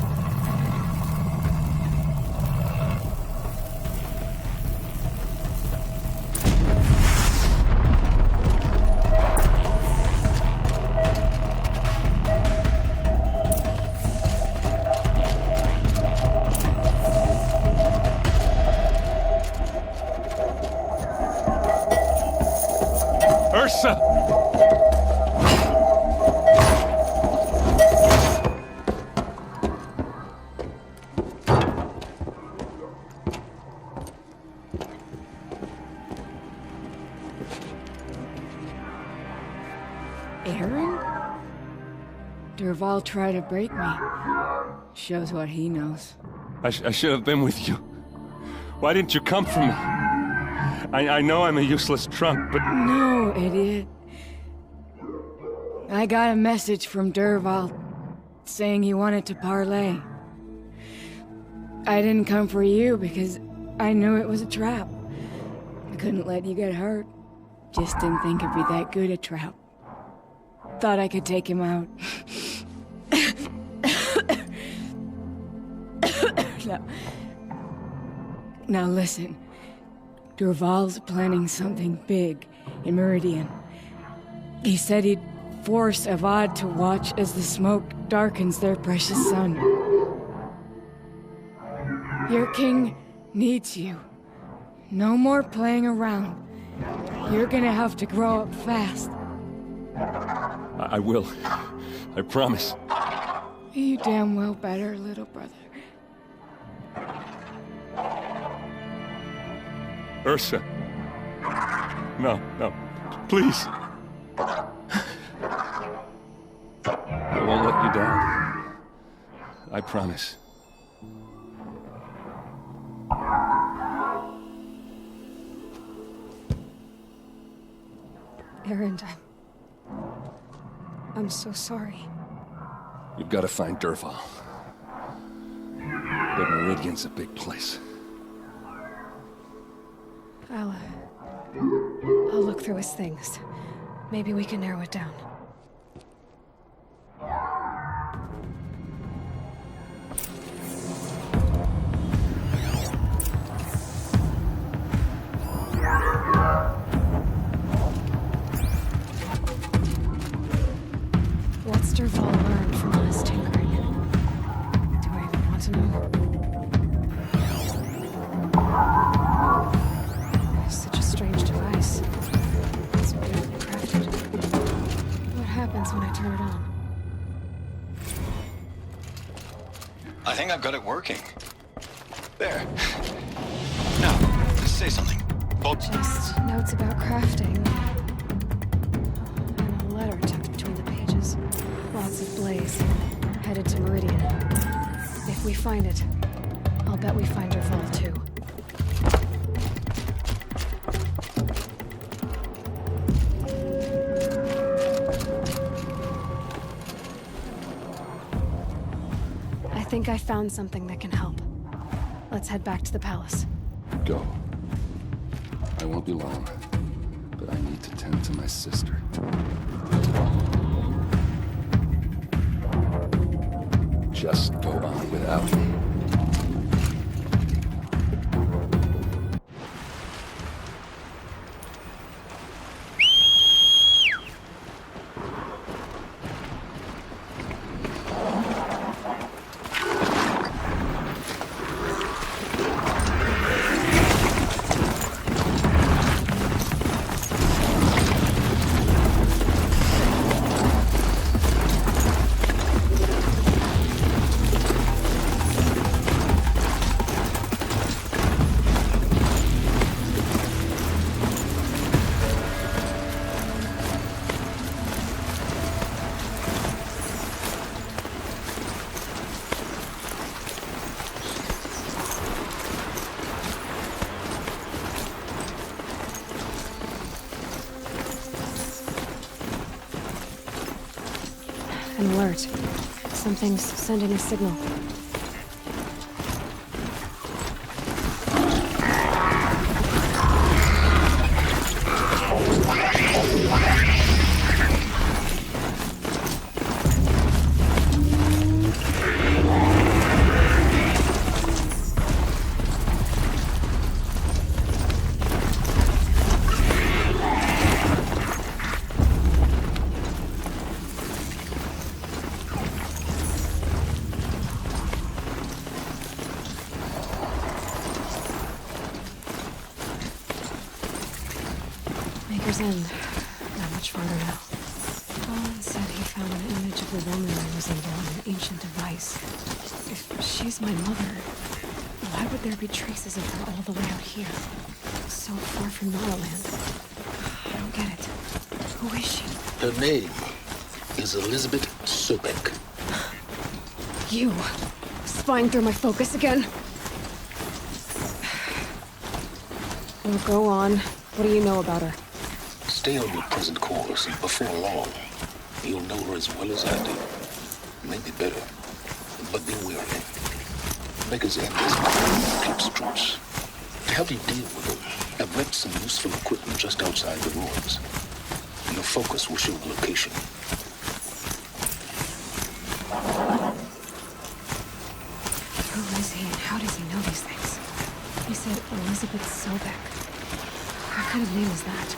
Ursa! Aaron? Derval tried to break me. Shows what he knows. I should have been with you. Why didn't you come for me? I know I'm a useless trunk, but... No, idiot. I got a message from Derval saying he wanted to parlay. I didn't come for you because I knew it was a trap. I couldn't let you get hurt. Just didn't think it'd be that good a trap. Thought I could take him out. Now listen. Derval's planning something big in Meridian. He said he'd force Avad to watch as the smoke darkens their precious sun. Your king needs you. No more playing around. You're gonna have to grow up fast. I will. I promise. You damn well better, little brother. Ursa. No, no. Please. I won't let you down. I promise. Aaron, I'm so sorry. You've got to find Derval. But Meridian's a big place. I'll look through his things. Maybe we can narrow it down. I think I've got it working. There. Now, say something. Just notes about crafting. And a letter tucked between the pages. Lots of blaze. Headed to Meridian. If we find it, I'll bet we find her vault too. I think I found something that can help. Let's head back to the palace. Go. I won't be long, but I need to tend to my sister. Just go on without me. An alert. Something's sending a signal. Maker's End. Not much farther now. Colin said he found an image of the woman using an ancient device. If she's my mother, why would there be traces of her all the way out here? So far from Norland. I don't get it. Who is she? Her name is Elizabeth Sobek. You! Spying through my focus again? Well, go on. What do you know about her? Stay on your present course, and before long, you'll know her as well as I do. Maybe better, but be wary. Maker's End is keeps troops. To help you deal with them, I've left some useful equipment just outside the ruins. Your focus will show the location. Who is he and how does he know these things? He said Elizabeth Sobek. What kind of name is that?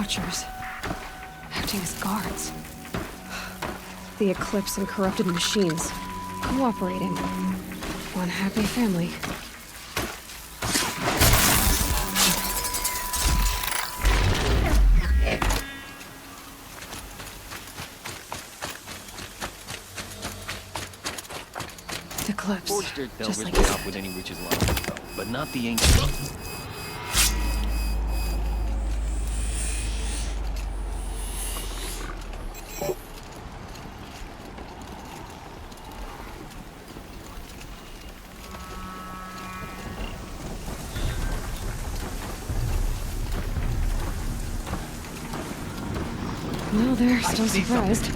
Watchers. Acting as guards. The Eclipse and corrupted machines. Cooperating. One happy family. The Eclipse. Forged dirt Just delvers like put you up said. with any witch's luck, but not the ancient. Well, they're still surprised.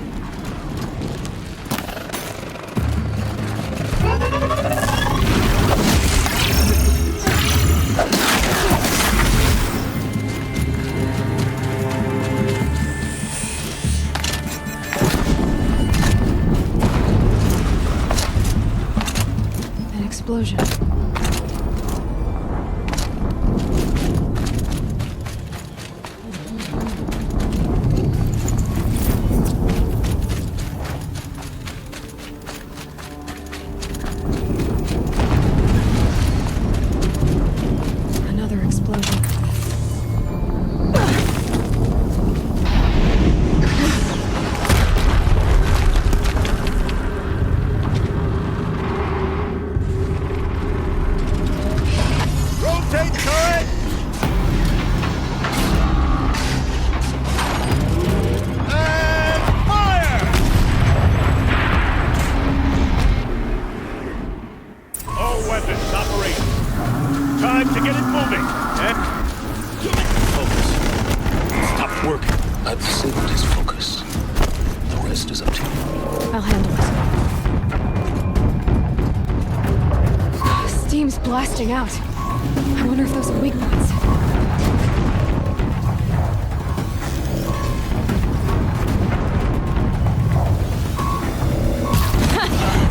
An explosion. Another explosion. Rotate turret! And fire! All weapons operating. Time to get it moving. And Focus. Stop working. I've disabled his focus. The rest is up to you. I'll handle it. Steam's blasting out. I wonder if those are weak points.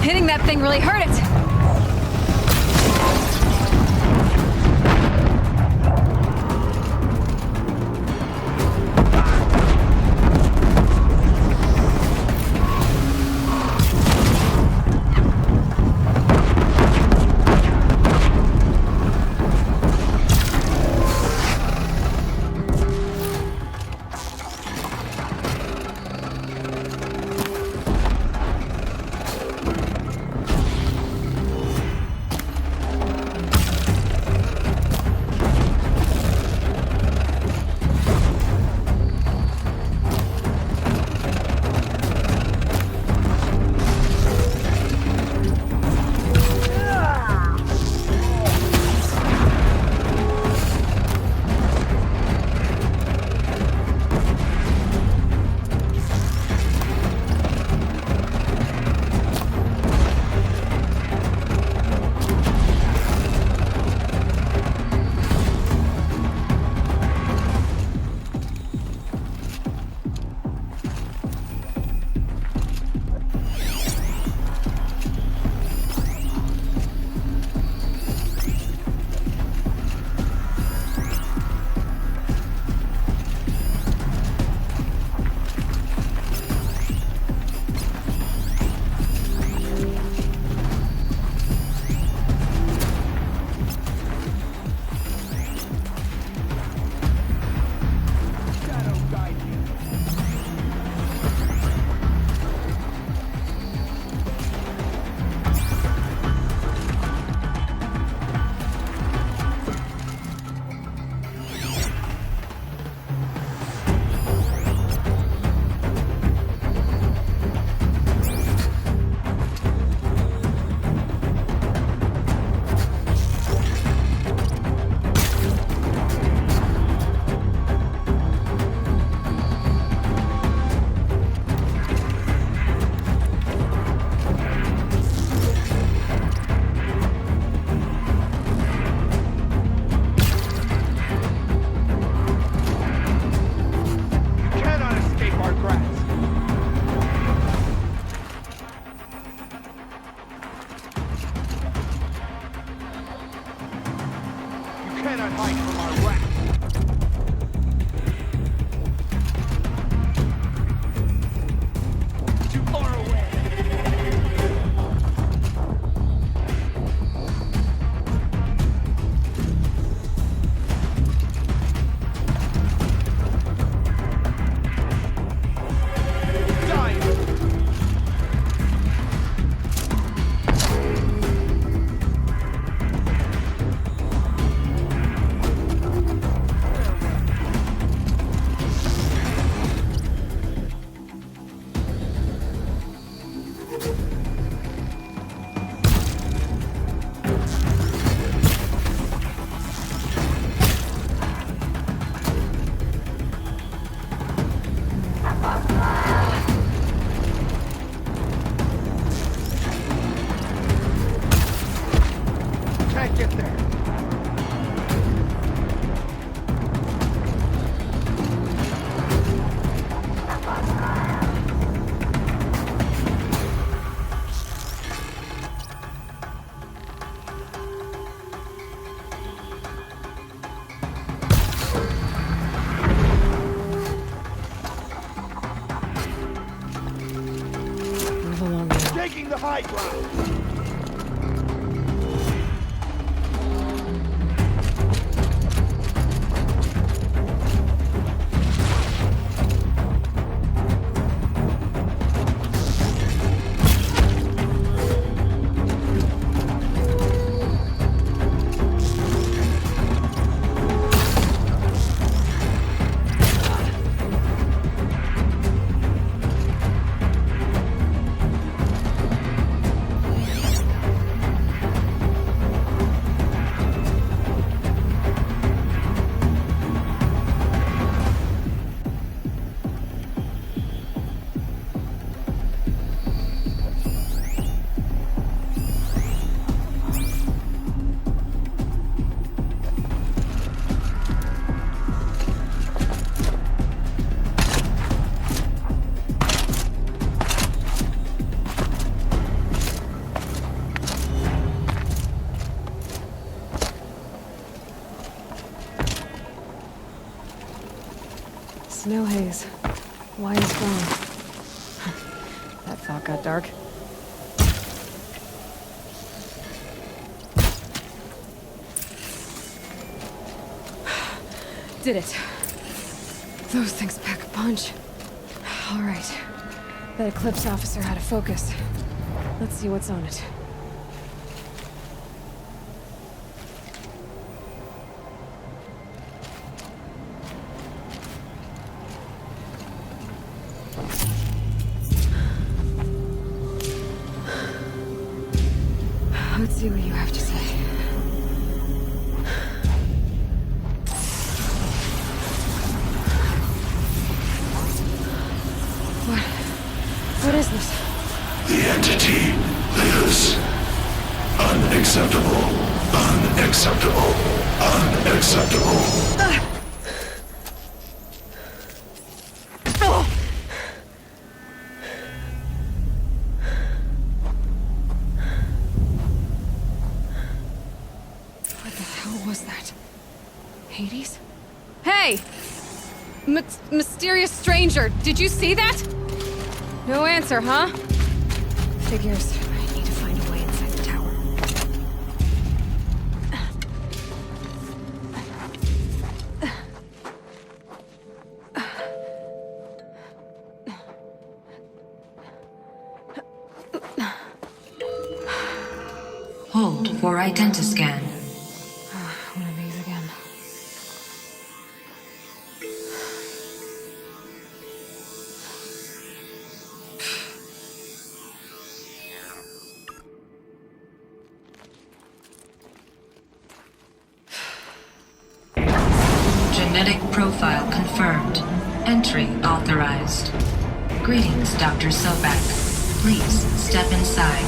Hitting that thing really hurt it. taking the high ground! Snow haze. Why is gone? That thought got dark. Did it. Those things pack a punch. All right. That Eclipse officer had a focus. Let's see what's on it. Let's see what you have to say. What is this? The entity lives. Unacceptable. Unacceptable. Unacceptable. What the hell was that? Hades? Hey! Mysterious stranger, did you see that? No answer, huh? Figures. I need to find a way inside the tower. Hold for identiscan. One of these again. Genetic profile confirmed. Entry authorized. Greetings, Dr. Sobek. Please step inside.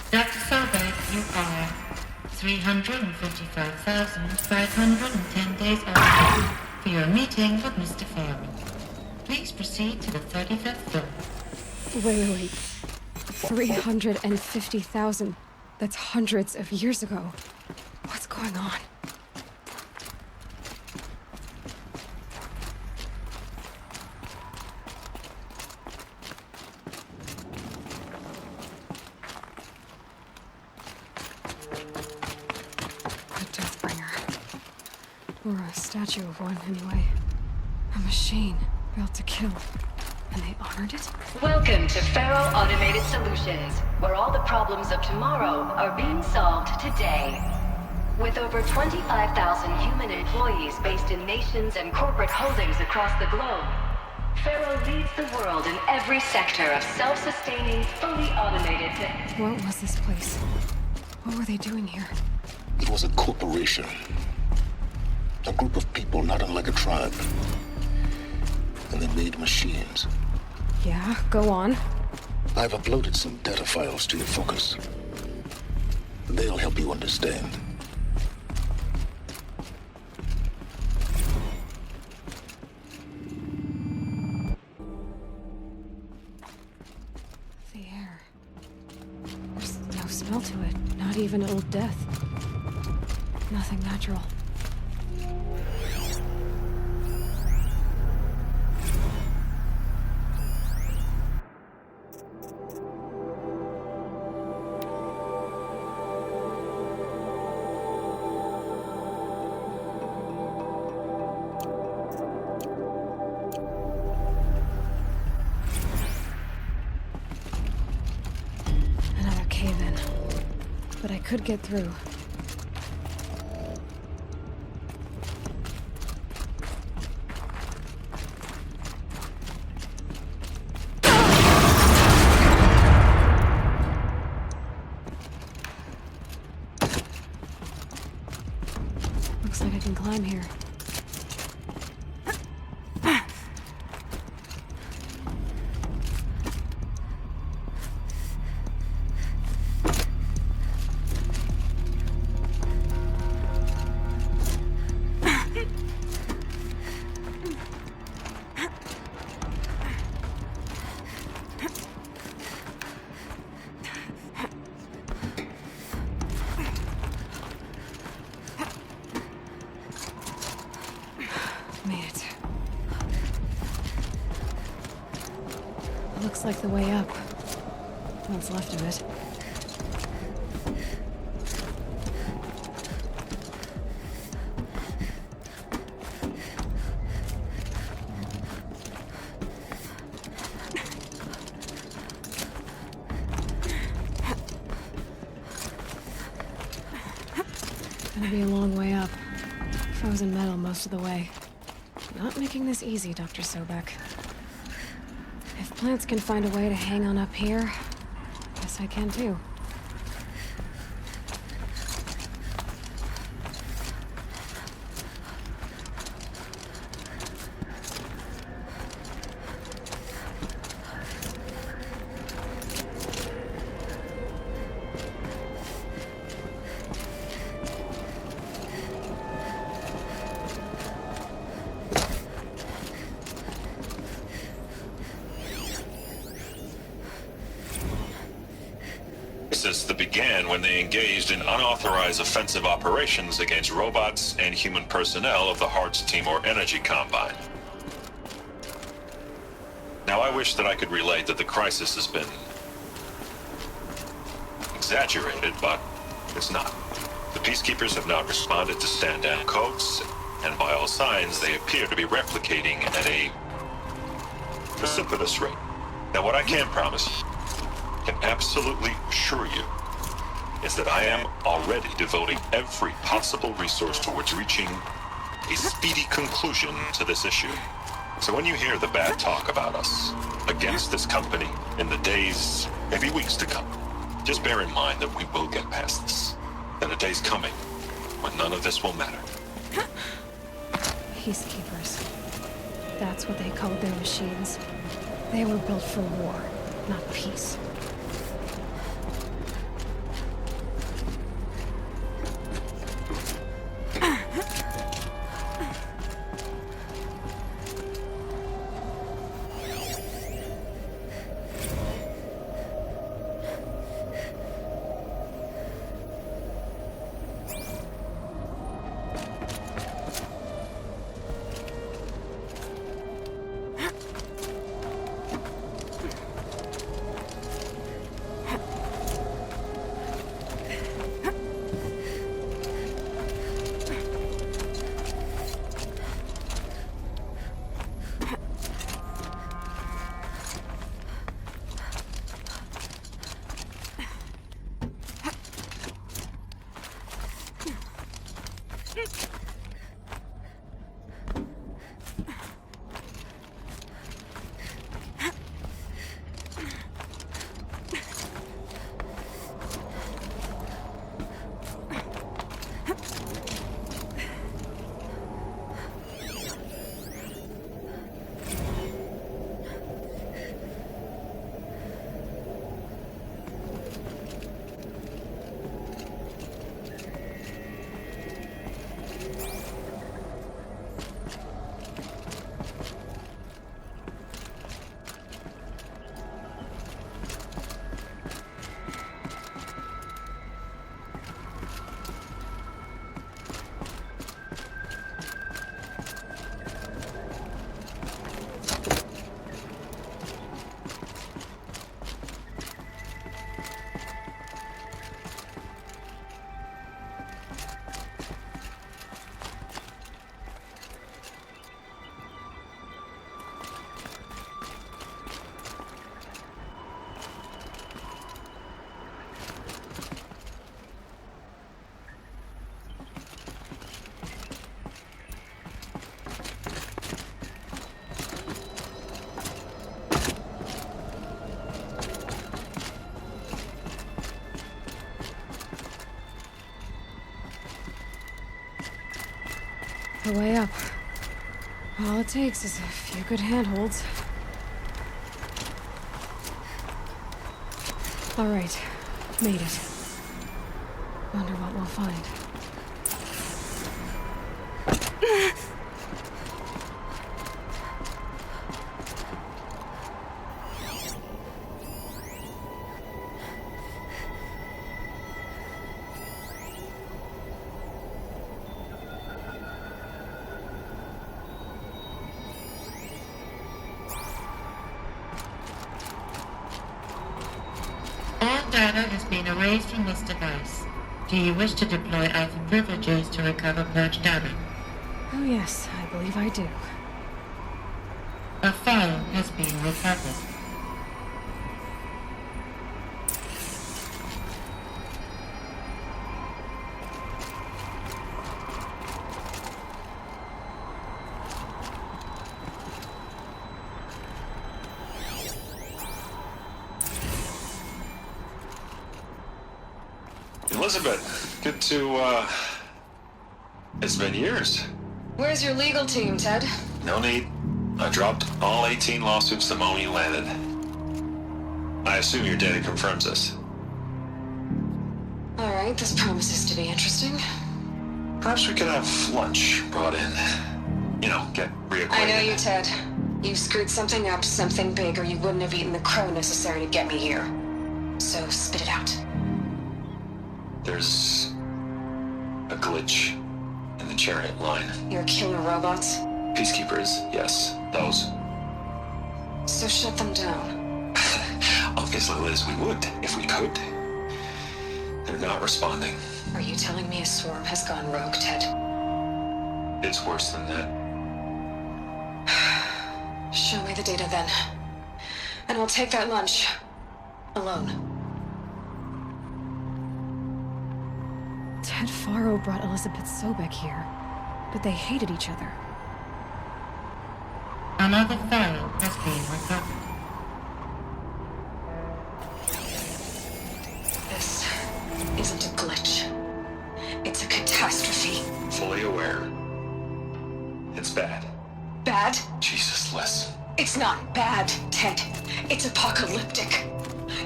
Dr. Sobek, you are 355,510 days old for your meeting with Mr. Farman. Please proceed to the 35th floor. Wait. 350,000. That's hundreds of years ago. What's going on? Or a statue of one, anyway. A machine built to kill. And they honored it? Welcome to Faro Automated Solutions, where all the problems of tomorrow are being solved today. With over 25,000 human employees based in nations and corporate holdings across the globe, Faro leads the world in every sector of self-sustaining, fully automated... What was this place? What were they doing here? It was a corporation. A group of people not unlike a tribe. And they made machines. Yeah, go on. I've uploaded some data files to your focus. They'll help you understand. smell to it. Not even old death. Nothing natural. Another cave-in. But I could get through. Looks like I can climb here. Made it. Looks like the way up. What's left of it. Gonna be a long way up. Frozen metal most of the way. Not making this easy, Dr. Sobek. If plants can find a way to hang on up here, guess I can too. That began when they engaged in unauthorized offensive operations against robots and human personnel of the Hearts Timor Energy Combine. Now, I wish that I could relate that the crisis has been exaggerated, but it's not. The Peacekeepers have not responded to stand-down codes, and by all signs, they appear to be replicating at a precipitous rate. Now, what I can promise you, can absolutely assure you, is that I am already devoting every possible resource towards reaching a speedy conclusion to this issue. So when you hear the bad talk about us against this company in the days, maybe weeks to come, just bear in mind that we will get past this. That a day's coming when none of this will matter. Peacekeepers. That's what they called their machines. They were built for war, not peace. the way up. All it takes is a few good handholds. All right, made it. Wonder what we'll find. All data has been erased from this device. Do you wish to deploy Alpha privileges to recover purged data? Oh yes, I believe I do. A file has been recovered. Elizabeth, good to, it's been years. Where's your legal team, Ted? No need. I dropped all 18 lawsuits the moment you landed. I assume your data confirms this. All right, this promises to be interesting. Perhaps we could have lunch brought in. You know, get reacquainted. I know you, Ted. You screwed something up, something big, or you wouldn't have eaten the crow necessary to get me here. So spit it out. There's a glitch in the chariot line. Your killer robots? Peacekeepers, yes, those. So shut them down. Obviously, Liz, we would, if we could. They're not responding. Are you telling me a swarm has gone rogue, Ted? It's worse than that. Show me the data then. And I'll take that lunch. Alone. Ted Faro brought Elizabeth Sobek here, but they hated each other. Another file has been recovered. This isn't a glitch. It's a catastrophe. Fully aware. It's bad. Bad? Jesus, Liz. It's not bad, Ted. It's apocalyptic.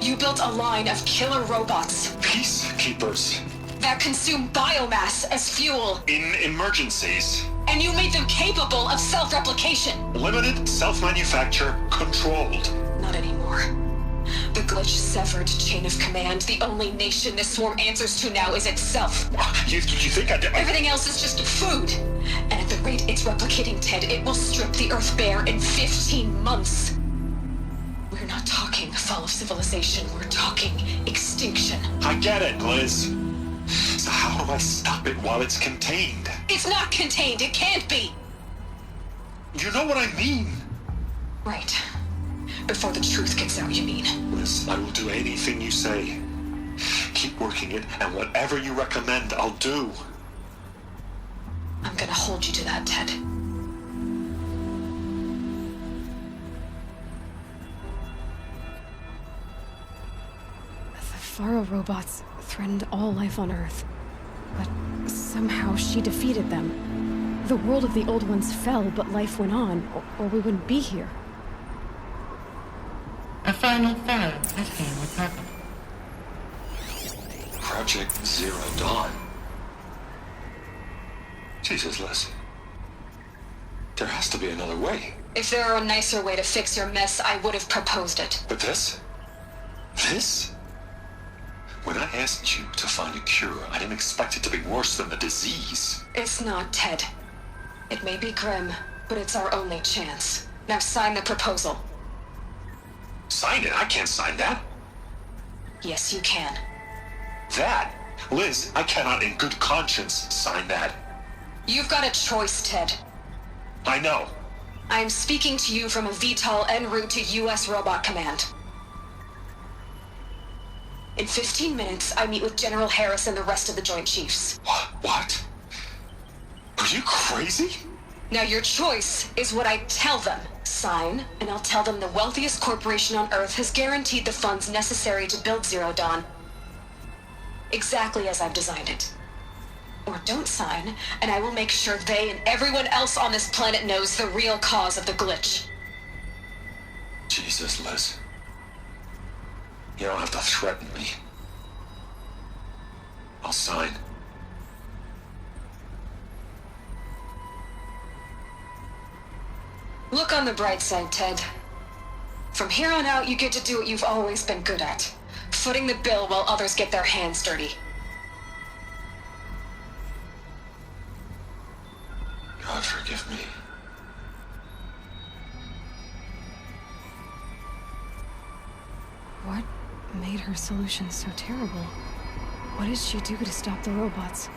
You built a line of killer robots. Peacekeepers. That consume biomass as fuel. In emergencies. And you made them capable of self-replication. Limited, self-manufacture, controlled. Not anymore. The glitch severed chain of command. The only nation this swarm answers to now is itself. You think I did? Everything else is just food. And at the rate it's replicating, Ted, it will strip the Earth bare in 15 months. We're not talking fall of civilization. We're talking extinction. I get it, Liz. So how do I stop it while it's contained? It's not contained. It can't be. You know what I mean? Right. Before the truth gets out, you mean? Liz, I will do anything you say. Keep working it, and whatever you recommend, I'll do. I'm gonna hold you to that, Ted. The Faro robots threatened all life on Earth, but somehow she defeated them. The world of the old ones fell, but life went on, or we wouldn't be here. A final file has been recovered. Project Zero Dawn. Jesus, Liz. There has to be another way. If there were a nicer way to fix your mess, I would have proposed it. But this? This? When I asked you to find a cure, I didn't expect it to be worse than the disease. It's not, Ted. It may be grim, but it's our only chance. Now sign the proposal. Sign it? I can't sign that. Yes, you can. That? Liz, I cannot in good conscience sign that. You've got a choice, Ted. I know. I am speaking to you from a VTOL en route to U.S. Robot Command. In 15 minutes, I meet with General Harris and the rest of the Joint Chiefs. What? Are you crazy? Now your choice is what I tell them. Sign, and I'll tell them the wealthiest corporation on Earth has guaranteed the funds necessary to build Zero Dawn. Exactly as I've designed it. or don't sign, and I will make sure they and everyone else on this planet knows the real cause of the glitch. Jesus, Liz. You don't have to threaten me. I'll sign. Look on the bright side, Ted. From here on out, you get to do what you've always been good at. Footing the bill while others get their hands dirty. God forgive me. What made her solution so terrible? What did she do to stop the robots?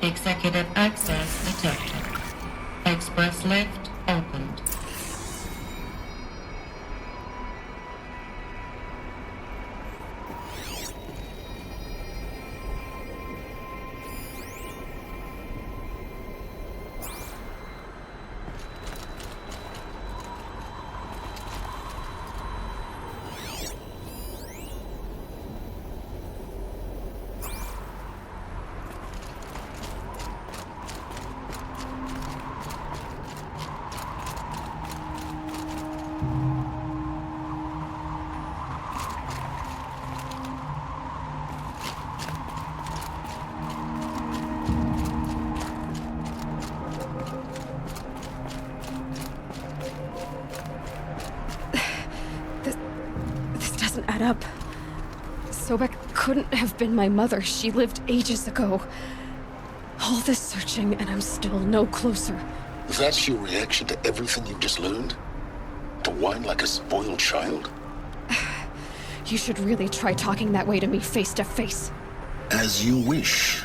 Executive access detected. Express lift opened. Add up. Sobek couldn't have been my mother. She lived ages ago. All this searching, and I'm still no closer. That's your reaction to everything you've just learned? To whine like a spoiled child? You should really try talking that way to me face to face. As you wish.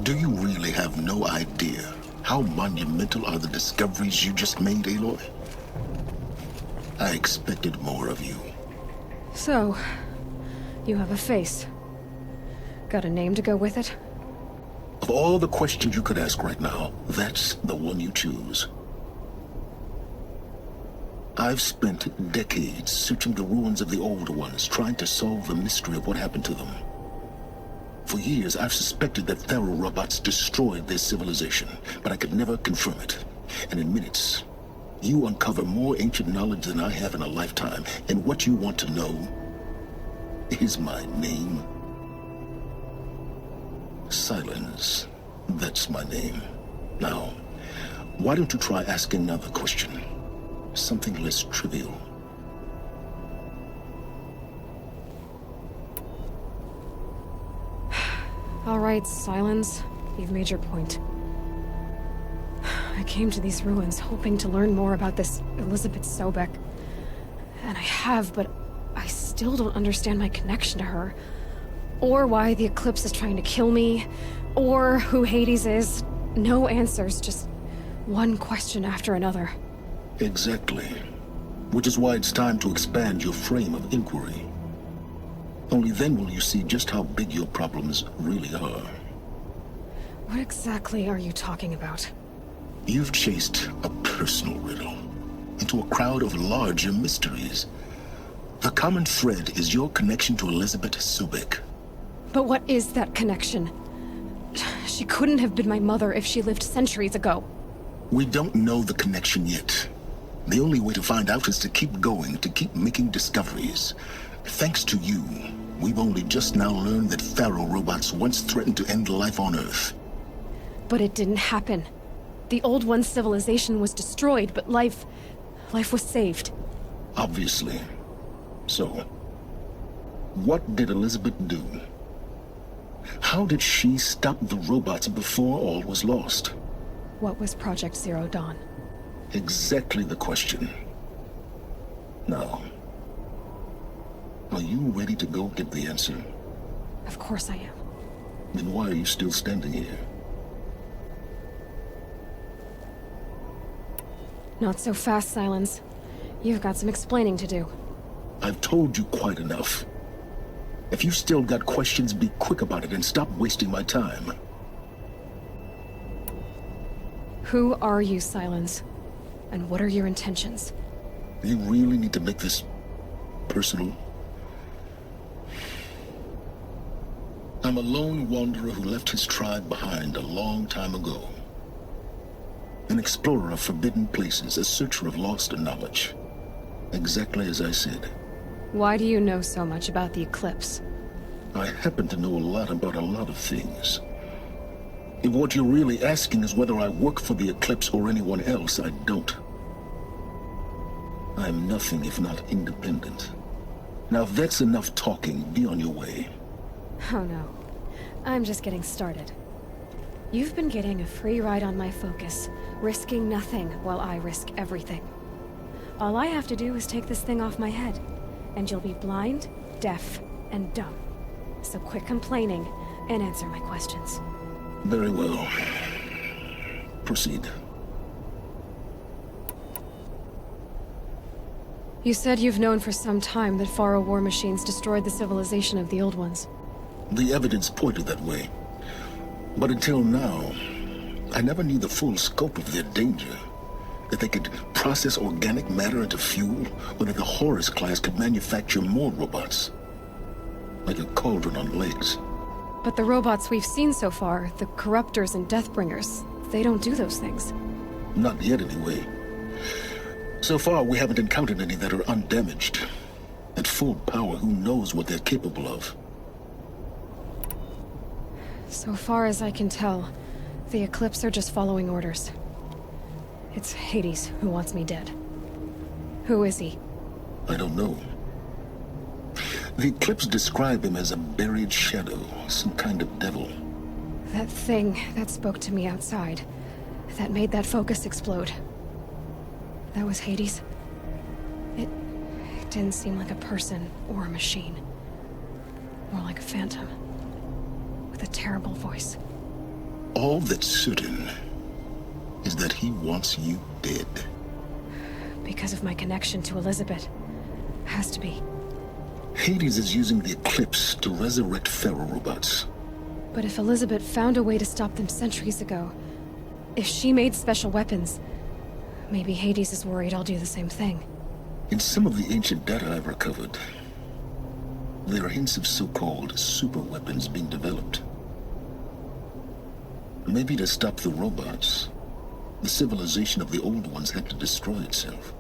Do you really have no idea how monumental are the discoveries you just made, Aloy? I expected more of you. So, you have a face. Got a name to go with it? Of all the questions you could ask right now, that's the one you choose. I've spent decades searching the ruins of the older ones, trying to solve the mystery of what happened to them. For years, I've suspected that Pharaoh robots destroyed their civilization, but I could never confirm it. And in minutes, you uncover more ancient knowledge than I have in a lifetime, and what you want to know is my name. Silence. That's my name. Now, why don't you try asking another question? Something less trivial. All right, Silence. You've made your point. I came to these ruins hoping to learn more about this Elizabeth Sobek. And I have, but I still don't understand my connection to her. Or why the Eclipse is trying to kill me. Or who Hades is. No answers, just one question after another. Exactly. Which is why it's time to expand your frame of inquiry. Only then will you see just how big your problems really are. What exactly are you talking about? You've chased a personal riddle into a crowd of larger mysteries. The common thread is your connection to Elizabeth Sobek. But what is that connection? She couldn't have been my mother if she lived centuries ago. We don't know the connection yet. The only way to find out is to keep going, to keep making discoveries. Thanks to you, we've only just now learned that Pharaoh robots once threatened to end life on Earth. But it didn't happen. The Old One's civilization was destroyed, but life was saved. Obviously. So, what did Elizabeth do? How did she stop the robots before all was lost? What was Project Zero Dawn? Exactly the question. Now, are you ready to go get the answer? Of course I am. Then why are you still standing here? Not so fast, Silence. You've got some explaining to do. I've told you quite enough. If you've still got questions, be quick about it and stop wasting my time. Who are you, Silence? And what are your intentions? You really need to make this personal? I'm a lone wanderer who left his tribe behind a long time ago. An explorer of forbidden places, a searcher of lost knowledge. Exactly as I said. Why do you know so much about the eclipse? I happen to know a lot about a lot of things. If what you're really asking is whether I work for the Eclipse or anyone else, I don't. I'm nothing if not independent. Now if that's enough talking, be on your way. Oh no. I'm just getting started. You've been getting a free ride on my focus, risking nothing while I risk everything. All I have to do is take this thing off my head, and you'll be blind, deaf, and dumb. So quit complaining and answer my questions. Very well. Proceed. You said you've known for some time that Faro war machines destroyed the civilization of the old ones. The evidence pointed that way. But until now, I never knew the full scope of their danger. That they could process organic matter into fuel, or that the Horus class could manufacture more robots. Like a cauldron on legs. But the robots we've seen so far, the Corruptors and Deathbringers, they don't do those things. Not yet, anyway. So far, we haven't encountered any that are undamaged. At full power, who knows what they're capable of? So far as I can tell, the Eclipse are just following orders. It's Hades who wants me dead. Who is he? I don't know. The Eclipse describe him as a buried shadow, some kind of devil. That thing that spoke to me outside, that made that focus explode. That was Hades? It didn't seem like a person or a machine. More like a phantom. With a terrible voice. All that's certain is that he wants you dead. Because of my connection to Elizabeth. Has to be. Hades is using the Eclipse to resurrect Pharaoh robots. But if Elizabeth found a way to stop them centuries ago, if she made special weapons, maybe Hades is worried I'll do the same thing. In some of the ancient data I've recovered, there are hints of so-called super weapons being developed. Maybe to stop the robots, the civilization of the old ones had to destroy itself.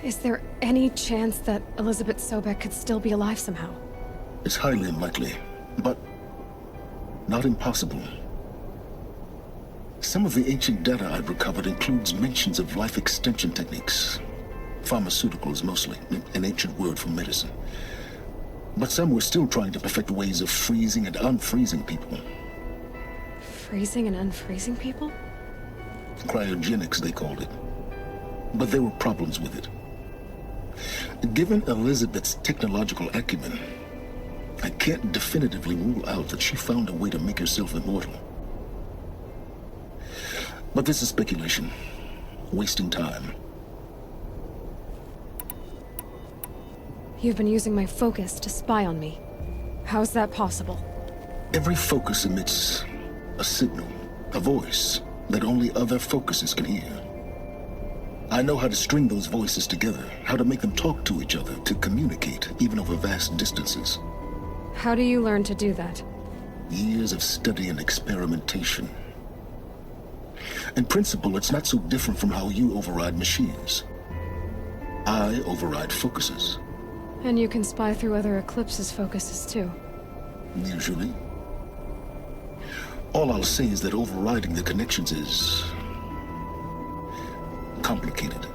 Is there any chance that Elizabeth Sobek could still be alive somehow? It's highly unlikely, but not impossible. Some of the ancient data I've recovered includes mentions of life extension techniques. Pharmaceuticals mostly, an ancient word for medicine. But some were still trying to perfect ways of freezing and unfreezing people. Freezing and unfreezing people? Cryogenics, they called it. But there were problems with it. Given Elizabeth's technological acumen, I can't definitively rule out that she found a way to make herself immortal. But this is speculation. Wasting time. You've been using my focus to spy on me. How's that possible? Every focus emits a signal, a voice, that only other focuses can hear. I know how to string those voices together, how to make them talk to each other, to communicate, even over vast distances. How do you learn to do that? Years of study and experimentation. In principle, it's not so different from how you override machines. I override focuses. And you can spy through other Eclipse's focuses too. Usually. All I'll say is that overriding the connections is complicated.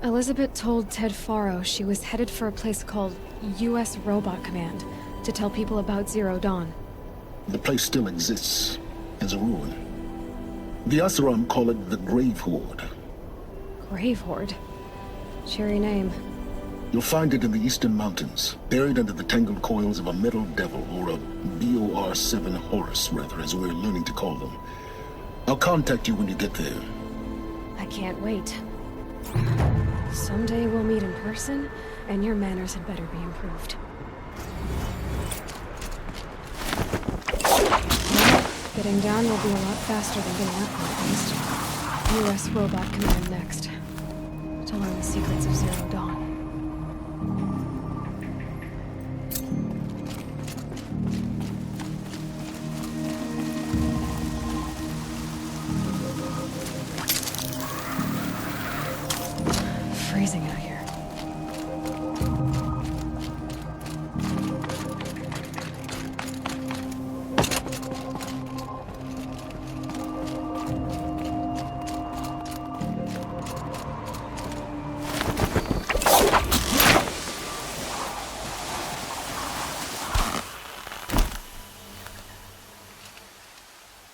Elizabeth told Ted Faro she was headed for a place called U.S. Robot Command to tell people about Zero Dawn. The place still exists as a ruin. The Asuram call it the Grave Horde. Grave Horde? Cheery name. You'll find it in the Eastern Mountains, buried under the tangled coils of a metal devil, or a BOR-7 Horus, rather, as we're learning to call them. I'll contact you when you get there. I can't wait. Someday we'll meet in person, and your manners had better be improved. Getting down will be a lot faster than getting up, at least. U.S. Robot Command next. to learn the secrets of Zero Dawn.